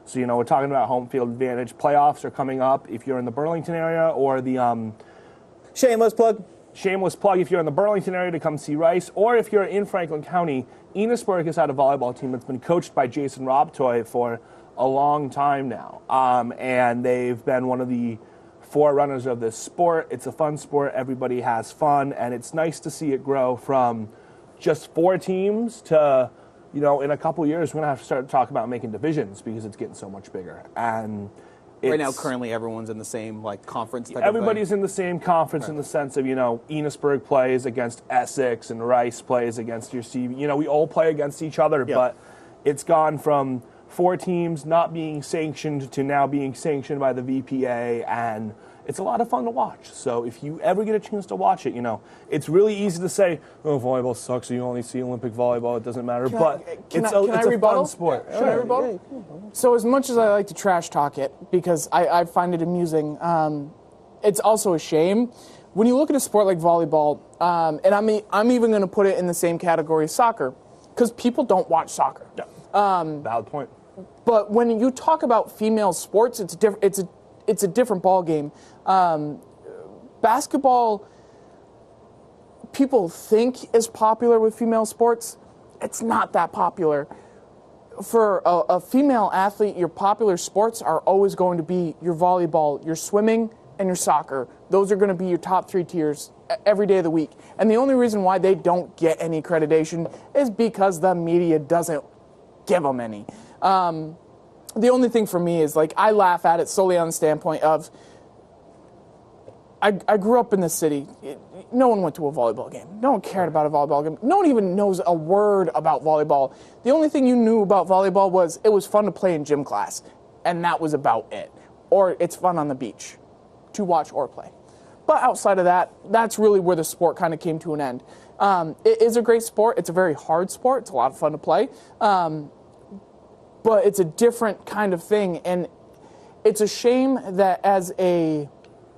So, we're talking about home field advantage. Playoffs are coming up if you're in the Burlington area, or the Shameless plug. shameless plug if you're in the Burlington area to come see Rice, or if you're in Franklin County. Enosburg has had a volleyball team that's been coached by Jason Robtoy for a long time now, and they've been one of the forerunners of this sport. It's a fun sport. Everybody has fun, and it's nice to see it grow from just 4 teams to, in a couple years, we're going to have to start talking about making divisions because it's getting so much bigger. And Right now, currently, everyone's in the same conference. Everybody's in the same conference in the sense of, Enosburg plays against Essex and Rice plays against your CV. We all play against each other, but it's gone from 4 teams not being sanctioned to now being sanctioned by the VPA, and it's a lot of fun to watch. So if you ever get a chance to watch it, it's really easy to say, oh, volleyball sucks, so you only see Olympic volleyball, it doesn't matter. It's a fun sport. Can I rebuttal? So as much as I like to trash talk it, because I find it amusing, it's also a shame. When you look at a sport like volleyball, and I'm even going to put it in the same category as soccer, because people don't watch soccer. Yeah. Valid point. But when you talk about female sports, it's a different ball game. Basketball, people think is popular with female sports. It's not that popular. For a female athlete, your popular sports are always going to be your volleyball, your swimming, and your soccer. Those are going to be your top 3 tiers every day of the week. And the only reason why they don't get any accreditation is because the media doesn't give them any. The only thing for me is, I laugh at it solely on the standpoint of, I grew up in the city. No one went to a volleyball game. No one cared about a volleyball game. No one even knows a word about volleyball. The only thing you knew about volleyball was it was fun to play in gym class, and that was about it. Or it's fun on the beach to watch or play. But outside of that, that's really where the sport kind of came to an end. It is a great sport. It's a very hard sport. It's a lot of fun to play. But it's a different kind of thing, and it's a shame that as a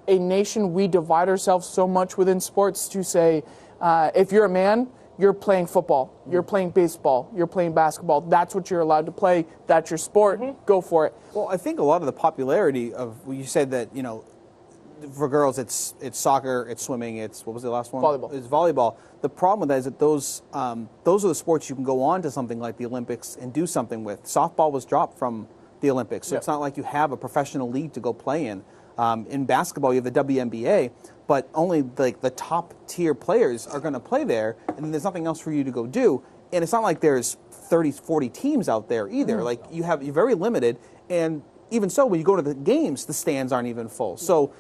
nation we divide ourselves so much within sports to say, if you're a man, you're playing football, you're playing baseball, you're playing basketball. That's what you're allowed to play. That's your sport. Go for it. Well, I think a lot of the popularity of, you said that, for girls it's soccer, it's swimming, it's, what was the last one? Volleyball. It's volleyball. The problem with that is that those are the sports you can go on to something like the Olympics and do something with. Softball was dropped from the Olympics, so it's not like you have a professional league to go play in. In basketball, you have the WNBA, but only the top tier players are going to play there, and then there's nothing else for you to go do. And it's not like there's 30, 40 teams out there either. You're very limited, and even so, when you go to the games, the stands aren't even full. So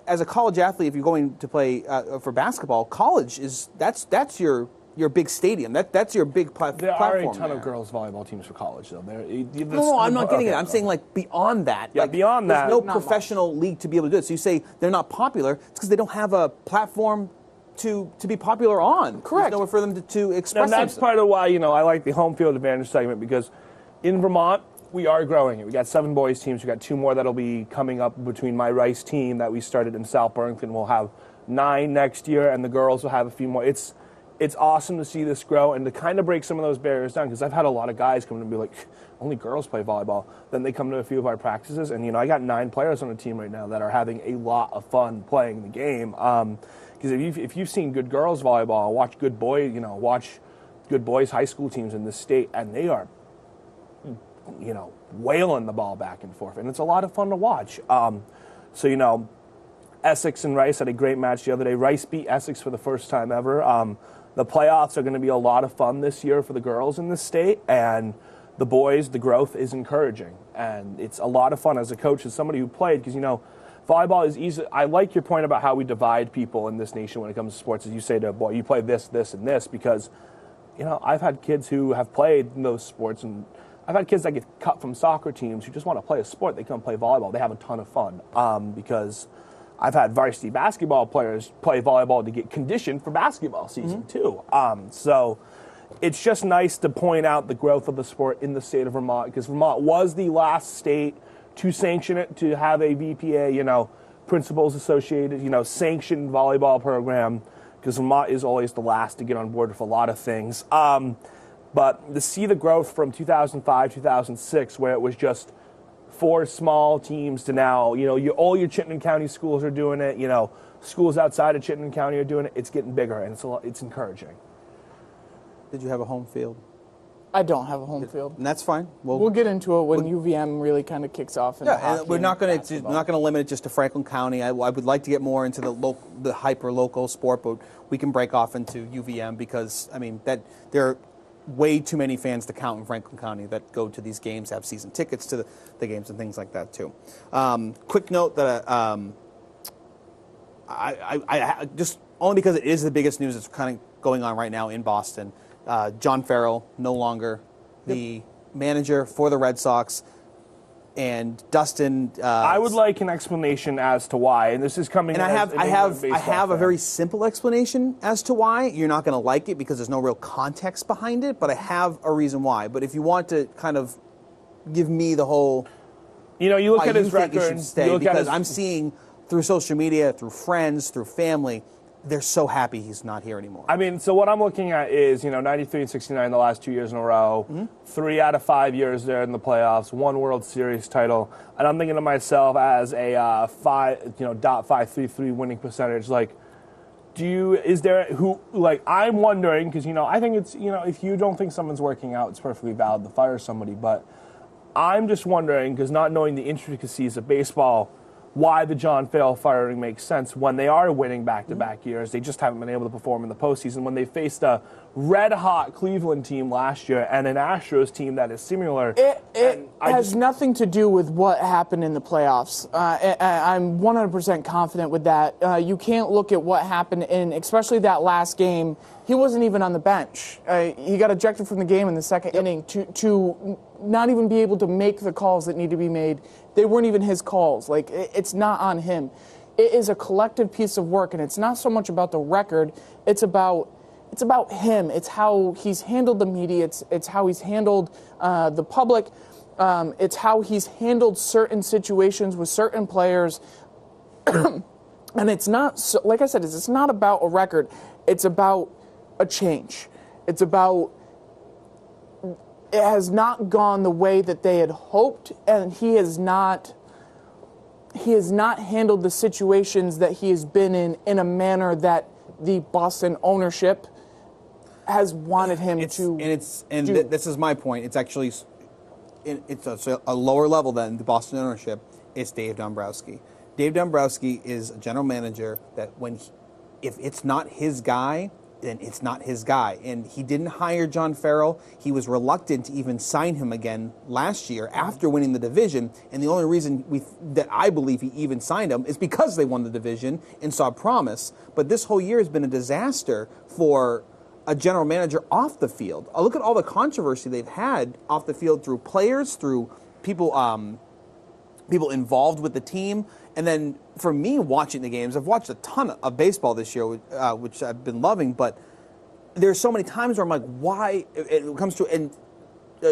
as a college athlete, if you're going to play for basketball, college that's your big stadium. That's your big platform. There are a ton of girls volleyball teams for college, though. No, I'm not getting it. I'm saying beyond that. Yeah, beyond that. There's no professional league to be able to do it. So you say they're not popular. It's because they don't have a platform to be popular on. Correct. There's nowhere for them to express And that's themselves. part of why, I like the home field advantage segment, because in Vermont, we are growing it. We got 7 boys teams. We got 2 more that'll be coming up between my Rice team that we started in South Burlington. We'll have 9 next year, and the girls will have a few more. It's it's awesome to see this grow and to kind of break some of those barriers down, because I've had a lot of guys come and be like, only girls play volleyball. Then they come to a few of our practices, and I got 9 players on the team right now that are having a lot of fun playing the game. Because if you've seen good girls volleyball, watch good boys high school teams in this state, and they are wailing the ball back and forth, and it's a lot of fun to watch. Essex and Rice had a great match the other day. Rice beat Essex for the first time ever. The playoffs are going to be a lot of fun this year for the girls in this state, and the boys, the growth is encouraging, and it's a lot of fun as a coach, as somebody who played, because volleyball is easy. I like your point about how we divide people in this nation when it comes to sports, as you say to, boy, you play this, this, and this, because I've had kids who have played in those sports, and I've had kids that get cut from soccer teams who just want to play a sport. They come play volleyball. They have a ton of fun, because I've had varsity basketball players play volleyball to get conditioned for basketball season too. So it's just nice to point out the growth of the sport in the state of Vermont, because Vermont was the last state to sanction it, to have a VPA, principals associated, sanctioned volleyball program, because Vermont is always the last to get on board with a lot of things. But to see the growth from 2005, 2006, where it was just 4 small teams, to now, all your Chittenden County schools are doing it. Schools outside of Chittenden County are doing it. It's getting bigger, and it's encouraging. Did you have a home field? I don't have a home field. And that's fine. We'll get into it when UVM really kind of kicks off. And we're not going to limit it just to Franklin County. I would like to get more into the hyper local sport, but we can break off into UVM, because there are way too many fans to count in Franklin County that go to these games, have season tickets to the games and things like that too. Quick note that I just, only because it is the biggest news that's kind of going on right now in Boston. John Farrell, no longer the manager for the Red Sox, and Dustin. I would like an explanation as to why, and this is coming. And I have a very simple explanation as to why. You're not going to like it because there's no real context behind it, but I have a reason why. But if you want to kind of give me the whole, you look at his record, because I'm seeing through social media, through friends, through family, they're so happy he's not here anymore. So what I'm looking at is, 93 and 69 the last 2 years in a row, 3 out of 5 years there in the playoffs, 1 World Series title, and I'm thinking to myself as a .533 winning percentage, I'm wondering, because I think it's, if you don't think someone's working out, it's perfectly valid to fire somebody, but I'm just wondering, because not knowing the intricacies of baseball, why the John Farrell firing makes sense when they are winning back-to-back years. They just haven't been able to perform in the postseason. When they faced a red-hot Cleveland team last year and an Astros team that is similar. It has nothing to do with what happened in the playoffs. I'm 100% confident with that. You can't look at what happened in, especially that last game. He wasn't even on the bench. He got ejected from the game in the second inning to not even be able to make the calls that need to be made. They weren't even his calls. It's not on him. It is a collective piece of work, and it's not so much about the record. It's about him. It's how he's handled the media. It's how he's handled the public. It's how he's handled certain situations with certain players. And it's not, like I said, it's not about a record. It's about a change. It's about, it has not gone the way that they had hoped, and he has not handled the situations that he has been in a manner that the Boston ownership has wanted him to. This is my point. It's actually a lower level than the Boston ownership. It's Dave Dombrowski. Dave Dombrowski is a general manager that if it's not his guy, then it's not his guy. And he didn't hire John Farrell. He was reluctant to even sign him again last year after winning the division. And the only reason that I believe he even signed him is because they won the division and saw promise. But this whole year has been a disaster for a general manager off the field. Look at all the controversy they've had off the field through players, through people involved with the team. And then for me watching the games, I've watched a ton of baseball this year, which I've been loving, but there's so many times where I'm like, why, it comes to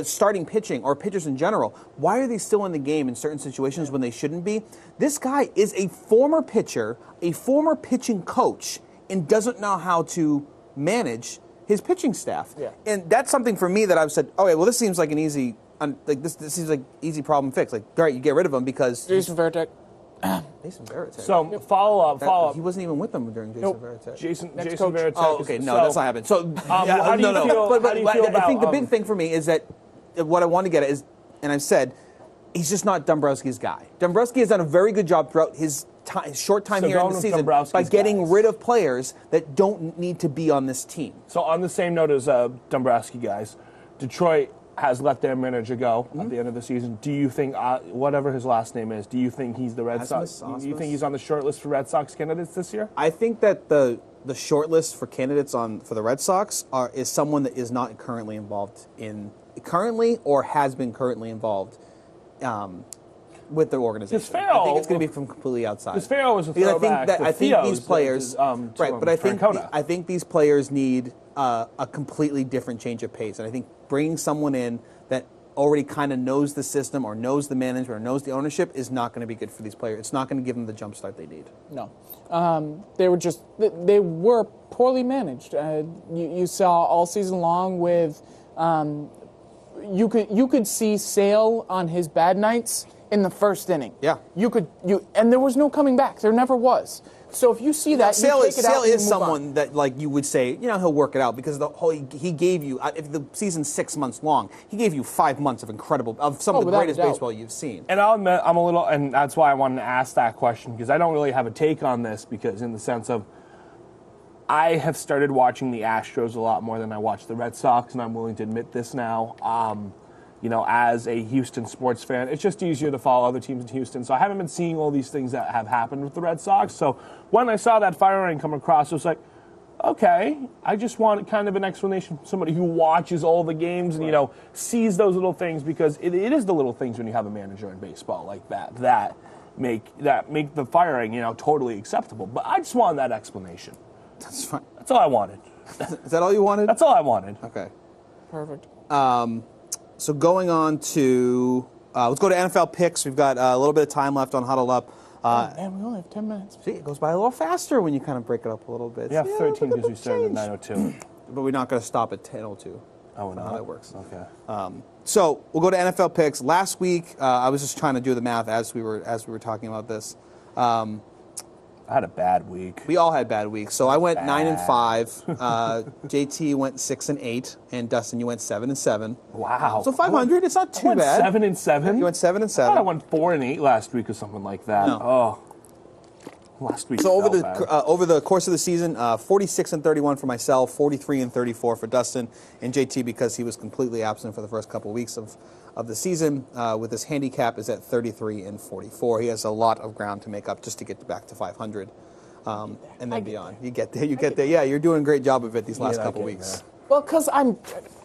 starting pitching or pitchers in general, why are they still in the game in certain situations when they shouldn't be? This guy is a former pitcher, a former pitching coach, and doesn't know how to manage his pitching staff. Yeah. And that's something for me that I've said, okay, well, this seems like an easy, this seems like easy problem fix. Like, all right, you get rid of him because Jason Varitek. Jason Varitek. So follow up. He wasn't even with them during Jason Varitek. Jason Next Jason coach. Varitek. Oh, okay, no, that's not happening. So, how do you feel? But How do you feel I think the about, big thing for me is that what I want to get at is, and I've said, he's just not Dombrowski's guy. Dombrowski has done a very good job throughout his short time here in the season by getting rid of players that don't need to be on this team. So on the same note as Dombrowski guys, Detroit has let their manager go at the end of the season. Do you think, whatever his last name is, do you think he's the Red Sox? Do you think he's on the short list for Red Sox candidates this year? I think that the short list for candidates for the Red Sox is someone that is not currently involved or has been currently involved with the organization. I think it's going to be from completely outside. Because Farrell was a throwback. I think these players, but I think these players need a completely different change of pace, and I think bringing someone in that already kind of knows the system or knows the management or knows the ownership is not going to be good for these players. It's not going to give them the jump start they need. No. They were poorly managed. You saw all season long with you could see Sale on his bad nights in the first inning. Yeah. And there was no coming back. There never was. So if you see that, Sale is someone on. That like you would say, he'll work it out because he gave you, if the season's 6 months long, he gave you 5 months of some of the greatest baseball you've seen. And I'll admit, I'm a little, and that's why I wanted to ask that question, because I don't really have a take on this, because in the sense of, I have started watching the Astros a lot more than I watch the Red Sox, and I'm willing to admit this now. As a Houston sports fan, it's just easier to follow other teams in Houston. So I haven't been seeing all these things that have happened with the Red Sox. So when I saw that firing come across, I was like, okay, I just want kind of an explanation from somebody who watches all the games and, sees those little things, because it is the little things when you have a manager in baseball like that make the firing, totally acceptable. But I just wanted that explanation. That's fine. That's all I wanted. Is that all you wanted? That's all I wanted. Okay. Perfect. So going on to, let's go to NFL picks. We've got a little bit of time left on Huddle Up. Man, we only have 10 minutes. See, it goes by a little faster when you kind of break it up a little bit. Yeah, 13 because we started at 9:02. But we're not going to stop at 10:02. Oh, we're not? How that works. Okay. So we'll go to NFL picks. Last week, I was just trying to do the math as we were talking about this. I had a bad week. We all had bad weeks. So I went 9-5. JT went 6-8, and Dustin, you went 7-7. Wow. So 500. It's not too bad. 7-7. You went 7-7. I thought I went 4-8 last week or something like that. No. Oh. Last week. So over the course of the season, 46-31 for myself, 43-34 for Dustin, and JT, because he was completely absent for the first couple of weeks of the season, with his handicap is at 33-44. He has a lot of ground to make up just to get back to 500, and then beyond. You get there. Yeah, you're doing a great job of it these last couple of weeks. There. Well, because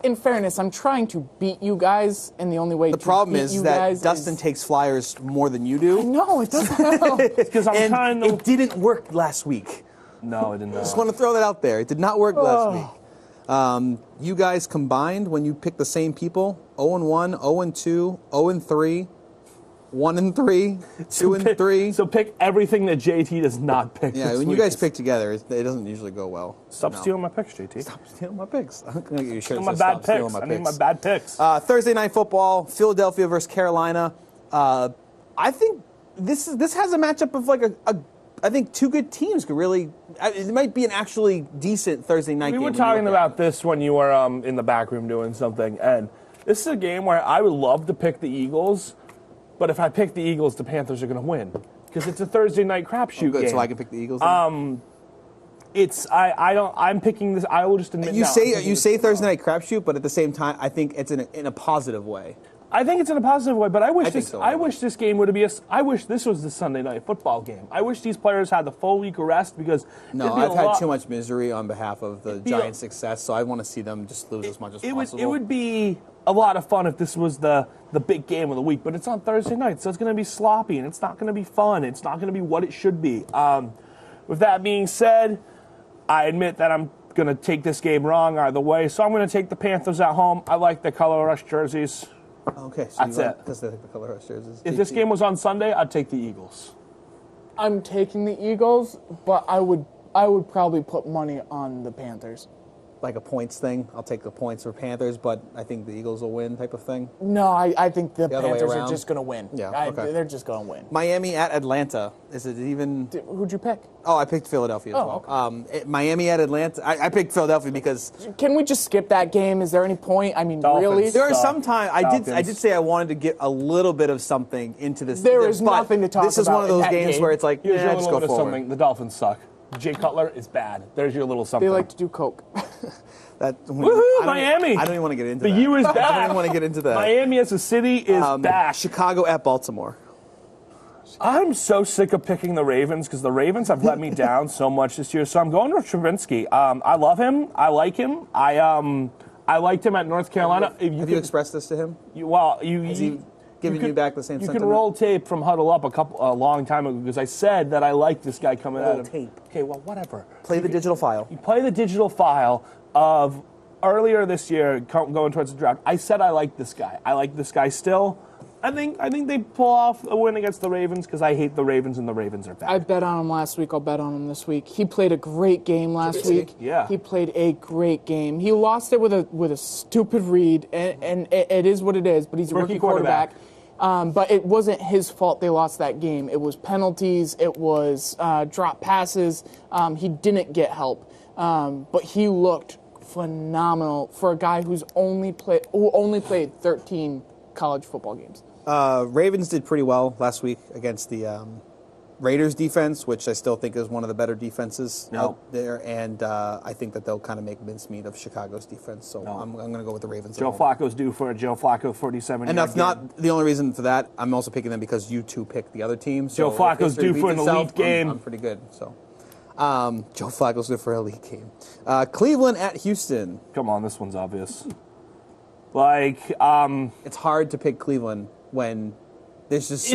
in fairness, I'm trying to beat you guys, and the only way the to problem beat is you that guys Dustin takes flyers more than you do. No, it doesn't. Because I'm trying to. It didn't work last week. No, it didn't. Just want to throw that out there. It did not work last week. You guys combined, when you pick the same people, 0-1, 0-2, 0-3, 1-3, 2-3. So pick everything that JT does not pick. Yeah, when you guys pick together, it doesn't usually go well. Stop stealing my picks, JT. Stop stealing my picks. I'm going to get you a shirt My that says bad stop stealing picks. my I picks. need my bad picks. Thursday night football, Philadelphia versus Carolina. I think this has a matchup of like I think two good teams could really. It might be an actually decent Thursday night game. We were talking about this when you were in the back room doing something, and this is a game where I would love to pick the Eagles, but if I pick the Eagles, the Panthers are going to win because it's a Thursday night crapshoot good, game. so I can pick the Eagles. Then? I'm picking this. I will just admit. You say Thursday night crapshoot, but at the same time, I think it's in a positive way. I think it's in a positive way, but I wish this game would be I wish this was the Sunday night football game. I wish these players had the full week of rest because I've had too much misery on behalf of the Giants' success, so I want to see them just lose as much as possible. It would be a lot of fun if this was the big game of the week, but it's on Thursday night, so it's going to be sloppy and it's not going to be fun. It's not going to be what it should be. With that being said, I admit that I'm going to take this game wrong either way, so I'm going to take the Panthers at home. I like the color rush jerseys. Okay, so that's it. Because they think the color rush jerseys. If this game was on Sunday, I'd take the Eagles. I'm taking the Eagles, but I would I would probably put money on the Panthers. Like a points thing. I'll take the points for Panthers, but I think the Eagles will win type of thing. No, I think the other way Panthers are around? just going to win. Yeah, okay. They're just going to win. Miami at Atlanta. Is it even... Who'd you pick? Oh, I picked Philadelphia as well. Okay. Miami at Atlanta. I picked Philadelphia because... Can we just skip that game? Is there any point? I mean, Dolphins. really? There are some time I did Falcons. say I wanted to get a little bit of something into this. There is but nothing to talk This is one about of in those that games game. where it's like, Here's your just little go bit of forward. something. The Dolphins suck. Jay Cutler is bad. There's your little something. They like to do coke. Woohoo, Miami! I don't even want to get into The that. U is I don't back. even want to get into that. Miami as a city is back. Chicago at Baltimore. I'm so sick of picking the Ravens because the Ravens have let me down so much this year. So I'm going with Trubinsky. I love him. I like him. I liked him at North Carolina. Have you expressed this to him? Has he given you back the same You sentiment? can roll tape from Huddle Up a long time ago because I said that I liked this guy coming out Roll of tape. Okay, well, whatever. Play the digital file. You play the digital file of earlier this year going towards the draft. I said I like this guy. I like this guy still. I think they pull off a win against the Ravens because I hate the Ravens and the Ravens are bad. I bet on him last week. I'll bet on him this week. He played a great game last week. Yeah. He played a great game. He lost it with a stupid read, and it is what it is, but he's a rookie quarterback. But it wasn't his fault they lost that game. It was penalties. It was drop passes. He didn't get help. But he looked phenomenal for a guy who only played 13 college football games. Ravens did pretty well last week against the Raiders defense, which I still think is one of the better defenses out there, and I think that they'll kind of make mincemeat of Chicago's defense. So I'm going to go with the Ravens. Joe Flacco's due for a Joe Flacco 47. And that's not the only reason for that. I'm also picking them because you two picked the other team. Joe So Flacco's if history due for repeats an elite itself, game. I'm pretty good. So Joe Flacco's due for an elite game. Cleveland at Houston. Come on, this one's obvious. Like, It's hard to pick Cleveland when there's just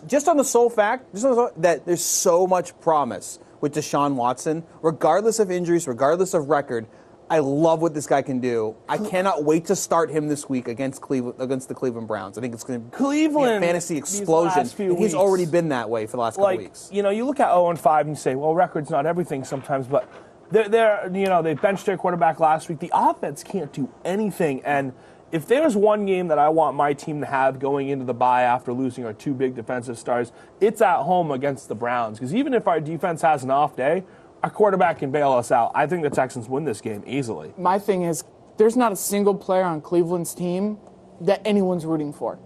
just on the sole fact that there's so much promise with Deshaun Watson, regardless of injuries, regardless of record. I love what this guy can do. I cannot wait to start him this week against the Cleveland Browns. I think it's going to be a fantasy explosion. He's already been that way for the last couple weeks. You know, you look at 0-5 and you say, well, record's not everything sometimes, but they benched their quarterback last week. The offense can't do anything, and if there's one game that I want my team to have going into the bye after losing our two big defensive stars, it's at home against the Browns. Because even if our defense has an off day, our quarterback can bail us out. I think the Texans win this game easily. My thing is, there's not a single player on Cleveland's team that anyone's rooting for.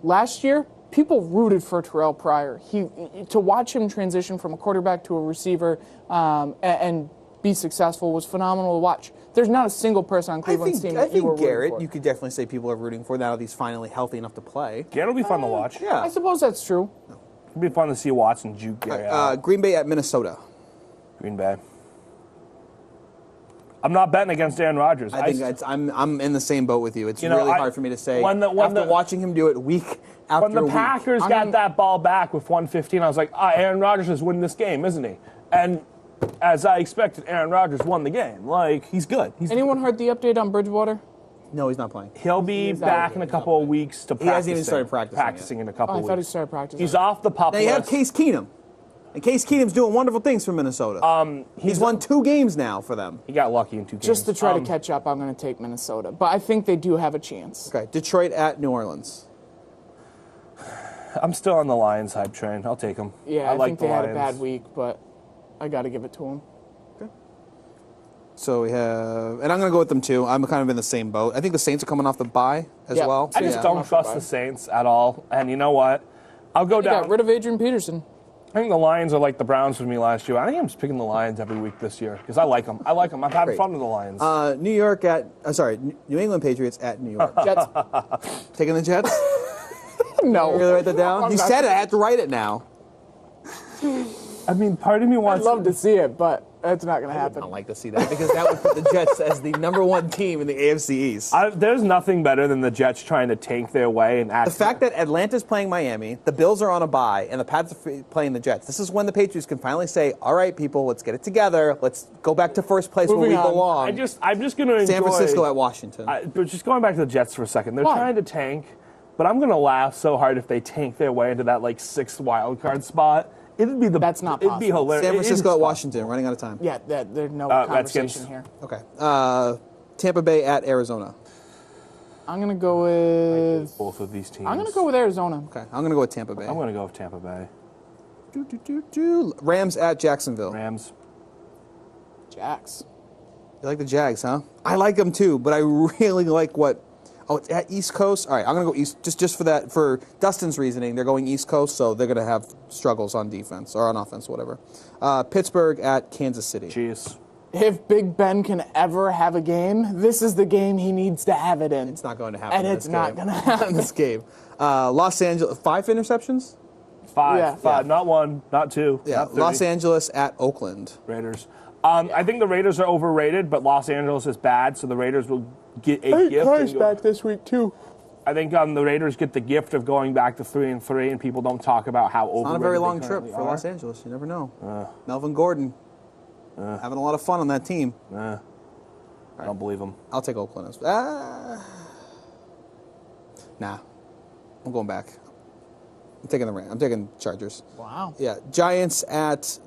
Last year, people rooted for Terrell Pryor. To watch him transition from a quarterback to a receiver and be successful was phenomenal to watch. There's not a single person on Cleveland's team that you were rooting Garrett, for. you could definitely say people are rooting for now that he's finally healthy enough to play. Garrett will be fun to watch. Yeah. I suppose that's true. It'll be fun to see Watson juke Garrett out. Green Bay at Minnesota. Green Bay. I'm not betting against Aaron Rodgers. I'm in the same boat with you. It's really hard for me to say after watching him do it week after week. When the Packers got that ball back with 1:15, I was like, Aaron Rodgers is winning this game, isn't he? And as I expected, Aaron Rodgers won the game. Like, he's good. Anyone heard the update on Bridgewater? No, he's not playing. He'll be back in a couple of weeks to practice. He hasn't even started practicing in a couple of weeks. I thought he started practicing. He's off the pup They list. have Case Keenum. And Case Keenum's doing wonderful things for Minnesota. He's won 2 games now for them. He got lucky in 2 games. Just to try to catch up, I'm going to take Minnesota. But I think they do have a chance. Okay, Detroit at New Orleans. I'm still on the Lions hype train. I'll take them. Yeah, I like think the they had Lions. a bad week, but I got to give it to them. Okay. So we have, and I'm going to go with them too. I'm kind of in the same boat. I think the Saints are coming off the bye as well. I just don't trust the Saints at all. And you know what? I'll go down. Got rid of Adrian Peterson. I think the Lions are like the Browns for me last year. I think I'm just picking the Lions every week this year because I like them. I've had fun with the Lions. New England Patriots at New York. Jets. Taking the Jets? No. You really write that down? You said it. I have to write it now. I mean, part of me I'd wants. love to see it, but that's not going to I happen. don't like to see that because that would put the Jets as the #1 team in the AFC East. There's nothing better than the Jets trying to tank their way and act. The fact that Atlanta's playing Miami, the Bills are on a bye, and the Pats are playing the Jets. This is when the Patriots can finally say, all right, people, let's get it together. Let's go back to first place where we belong. I'm just going to enjoy San Francisco at Washington. But just going back to the Jets for a second, they're trying to tank, but I'm going to laugh so hard if they tank their way into that 6th wild card spot It'd be That's not It'd be possible. hilarious. San It is Francisco at possible. Washington. Running out of time. Yeah, there's no Redskins. conversation here. Okay. Tampa Bay at Arizona. I'm gonna go with. Both of these teams. I'm gonna go with Arizona. Okay. I'm going to go with Tampa Bay. I'm gonna go with Tampa Bay. Rams at Jacksonville. Rams. Jags. You like the Jags, huh? I like them too, but I really like what. Oh, it's at East Coast. All right, I'm gonna go East just for that. For Dustin's reasoning, they're going East Coast, so they're gonna have struggles on defense or on offense, whatever. Pittsburgh at Kansas City. Chiefs. If Big Ben can ever have a game, this is the game he needs to have it in. It's not going to happen. And in it's this not game. gonna happen. in this game. Los Angeles, 5 interceptions. Five. Yeah. Not one. Not two. Yeah. Not three. Los Angeles at Oakland. Raiders. I think the Raiders are overrated, but Los Angeles is bad, so the Raiders will get a gift. Carr's and go- back this week too. I think the Raiders get the gift of going back to 3-3, and people don't talk about how overrated. Not a very they long trip currently for are. Los Angeles. You never know. Melvin Gordon having a lot of fun on that team. I don't believe them. I'll take Oakland as well. Nah, I'm going back. I'm taking the Rams. I'm taking Chargers. Wow. Yeah, Giants at.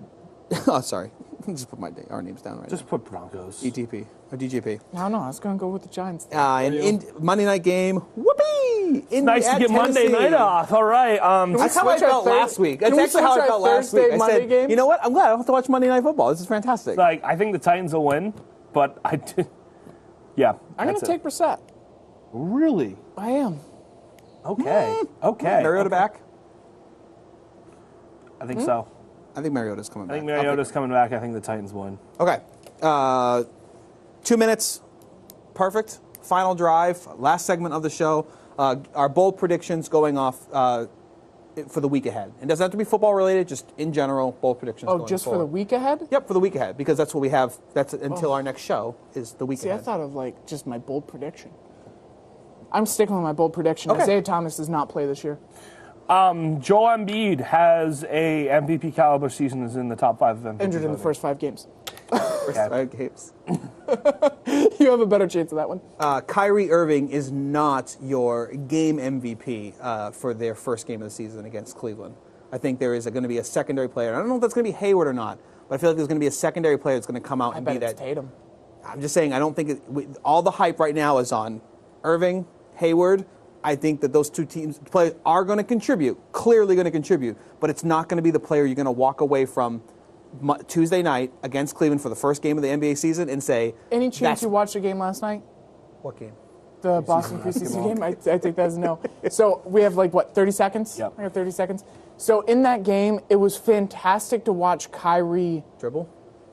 Oh, sorry. Just put our names down right Just put Broncos. now. ETP or DGP. No, I was gonna go with the Giants. Monday night game. Whoopee! Nice to get Monday night off. All right. That's how I switch our felt last week. That's Can we actually how switch I our felt last Thursday, week. I Monday said, game? you know what? I'm glad I don't have to watch Monday Night Football. This is fantastic. Like, I think the Titans will win, but I did. Yeah. I'm gonna that's take Brissett. Really? I am. Okay. Okay. Mariota back. I think so. I think Mariota's coming back. I think Mariota's coming back. I think the Titans win. Okay. 2 minutes. Perfect. Final drive. Last segment of the show. Our bold predictions going off for the week ahead. It doesn't have to be football related, just in general, bold predictions Oh, going just forward. for the week ahead? Yep, for the week ahead, because that's what we have. That's until our next show is the week See, I ahead. thought of like just my bold prediction. I'm sticking with my bold prediction. Okay. Isaiah Thomas does not play this year. Joel Embiid has a MVP caliber season. Is in the top 5 of MVP. Injured in the voting. first 5 games. First 5 games. You have a better chance of that one. Kyrie Irving is not your game MVP for their first game of the season against Cleveland. I think there is going to be a secondary player. I don't know if that's going to be Hayward or not, but I feel like there's going to be a secondary player that's going to come out I and bet be it's that. Tatum. I'm just saying, I don't think all the hype right now is on Irving, Hayward. I think that those two teams players are going to contribute, clearly going to contribute, but it's not going to be the player you're going to walk away from Tuesday night against Cleveland for the first game of the NBA season and say, Any chance you watched the game last night? what game? The Boston preseason game? I think that's a no. So we have 30 seconds? Yep. I have 30 seconds. So in that game, it was fantastic to watch Kyrie Dribble?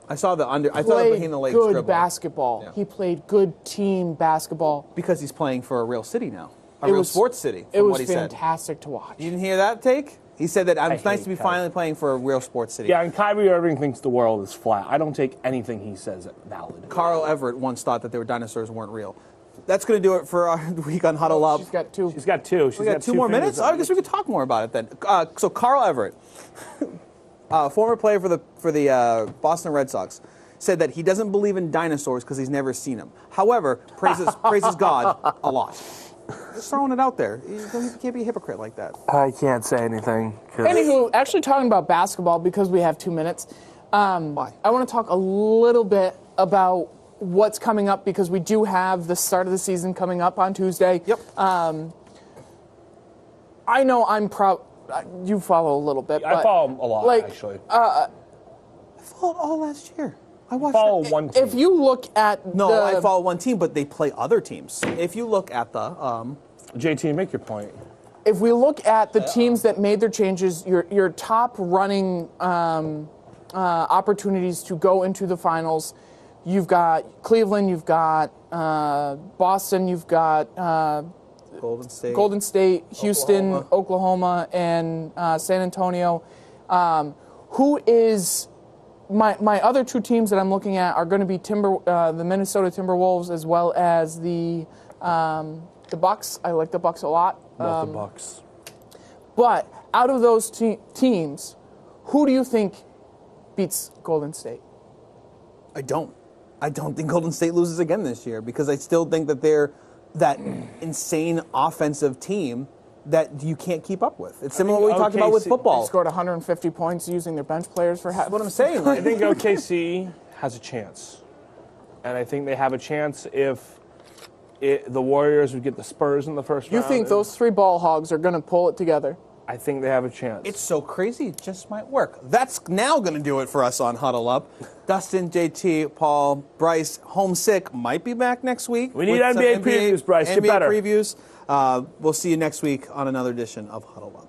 I saw the under. I saw the play behind the legs good dribble. basketball. Yeah. He played good team basketball. Because he's playing for a real city now. A It real was- sports city, It from was what he said. fantastic to watch. You didn't hear that take? He said that it's nice hate to be Kyrie. finally playing for a real sports city. Yeah, and Kyrie Irving thinks the world is flat. I don't take anything he says valid. Carl Everett once thought that there were dinosaurs weren't real. That's going to do it for our week on Huddle Up. She's got 2. She's got 2. She's We got 2 more fingers minutes? up. I guess we could talk more about it then. So Carl Everett, former player for the Boston Red Sox, said that he doesn't believe in dinosaurs because he's never seen them. However, praises God a lot. Just throwing it out there. You can't be a hypocrite like that. I can't say anything. Anywho, actually talking about basketball, because we have 2 minutes, Why? I want to talk a little bit about what's coming up, because we do have the start of the season coming up on Tuesday. Yep. I know I'm proud. You follow a little bit. I but, follow a lot, like, actually. I followed all last year. I watched follow it. one team. If you look at No, the, I follow one team, but they play other teams. If you look at the JT, make your point. if we look at the teams that made their changes, your top running opportunities to go into the finals, you've got Cleveland, you've got Boston, you've got Golden State, Houston, Oklahoma, and San Antonio. Who is my other 2 teams that I'm looking at are going to be the Minnesota Timberwolves, as well as the Bucks. I like the Bucks a lot. Love the Bucks. But out of those teams, who do you think beats Golden State? I don't think Golden State loses again this year because I still think that they're that insane offensive team that you can't keep up with. It's similar to what we talked about with OKC football. They scored 150 points using their bench players for half. That's what I'm saying. I think OKC has a chance. And I think they have a chance if the Warriors would get the Spurs in the first You round. think those three ball hogs are going to pull it together? I think they have a chance. It's so crazy, it just might work. That's now going to do it for us on Huddle Up. Dustin, JT, Paul, Bryce, homesick, might be back next week. We need with some NBA previews, Bryce. Get NBA better. previews. We'll see you next week on another edition of Huddle Up.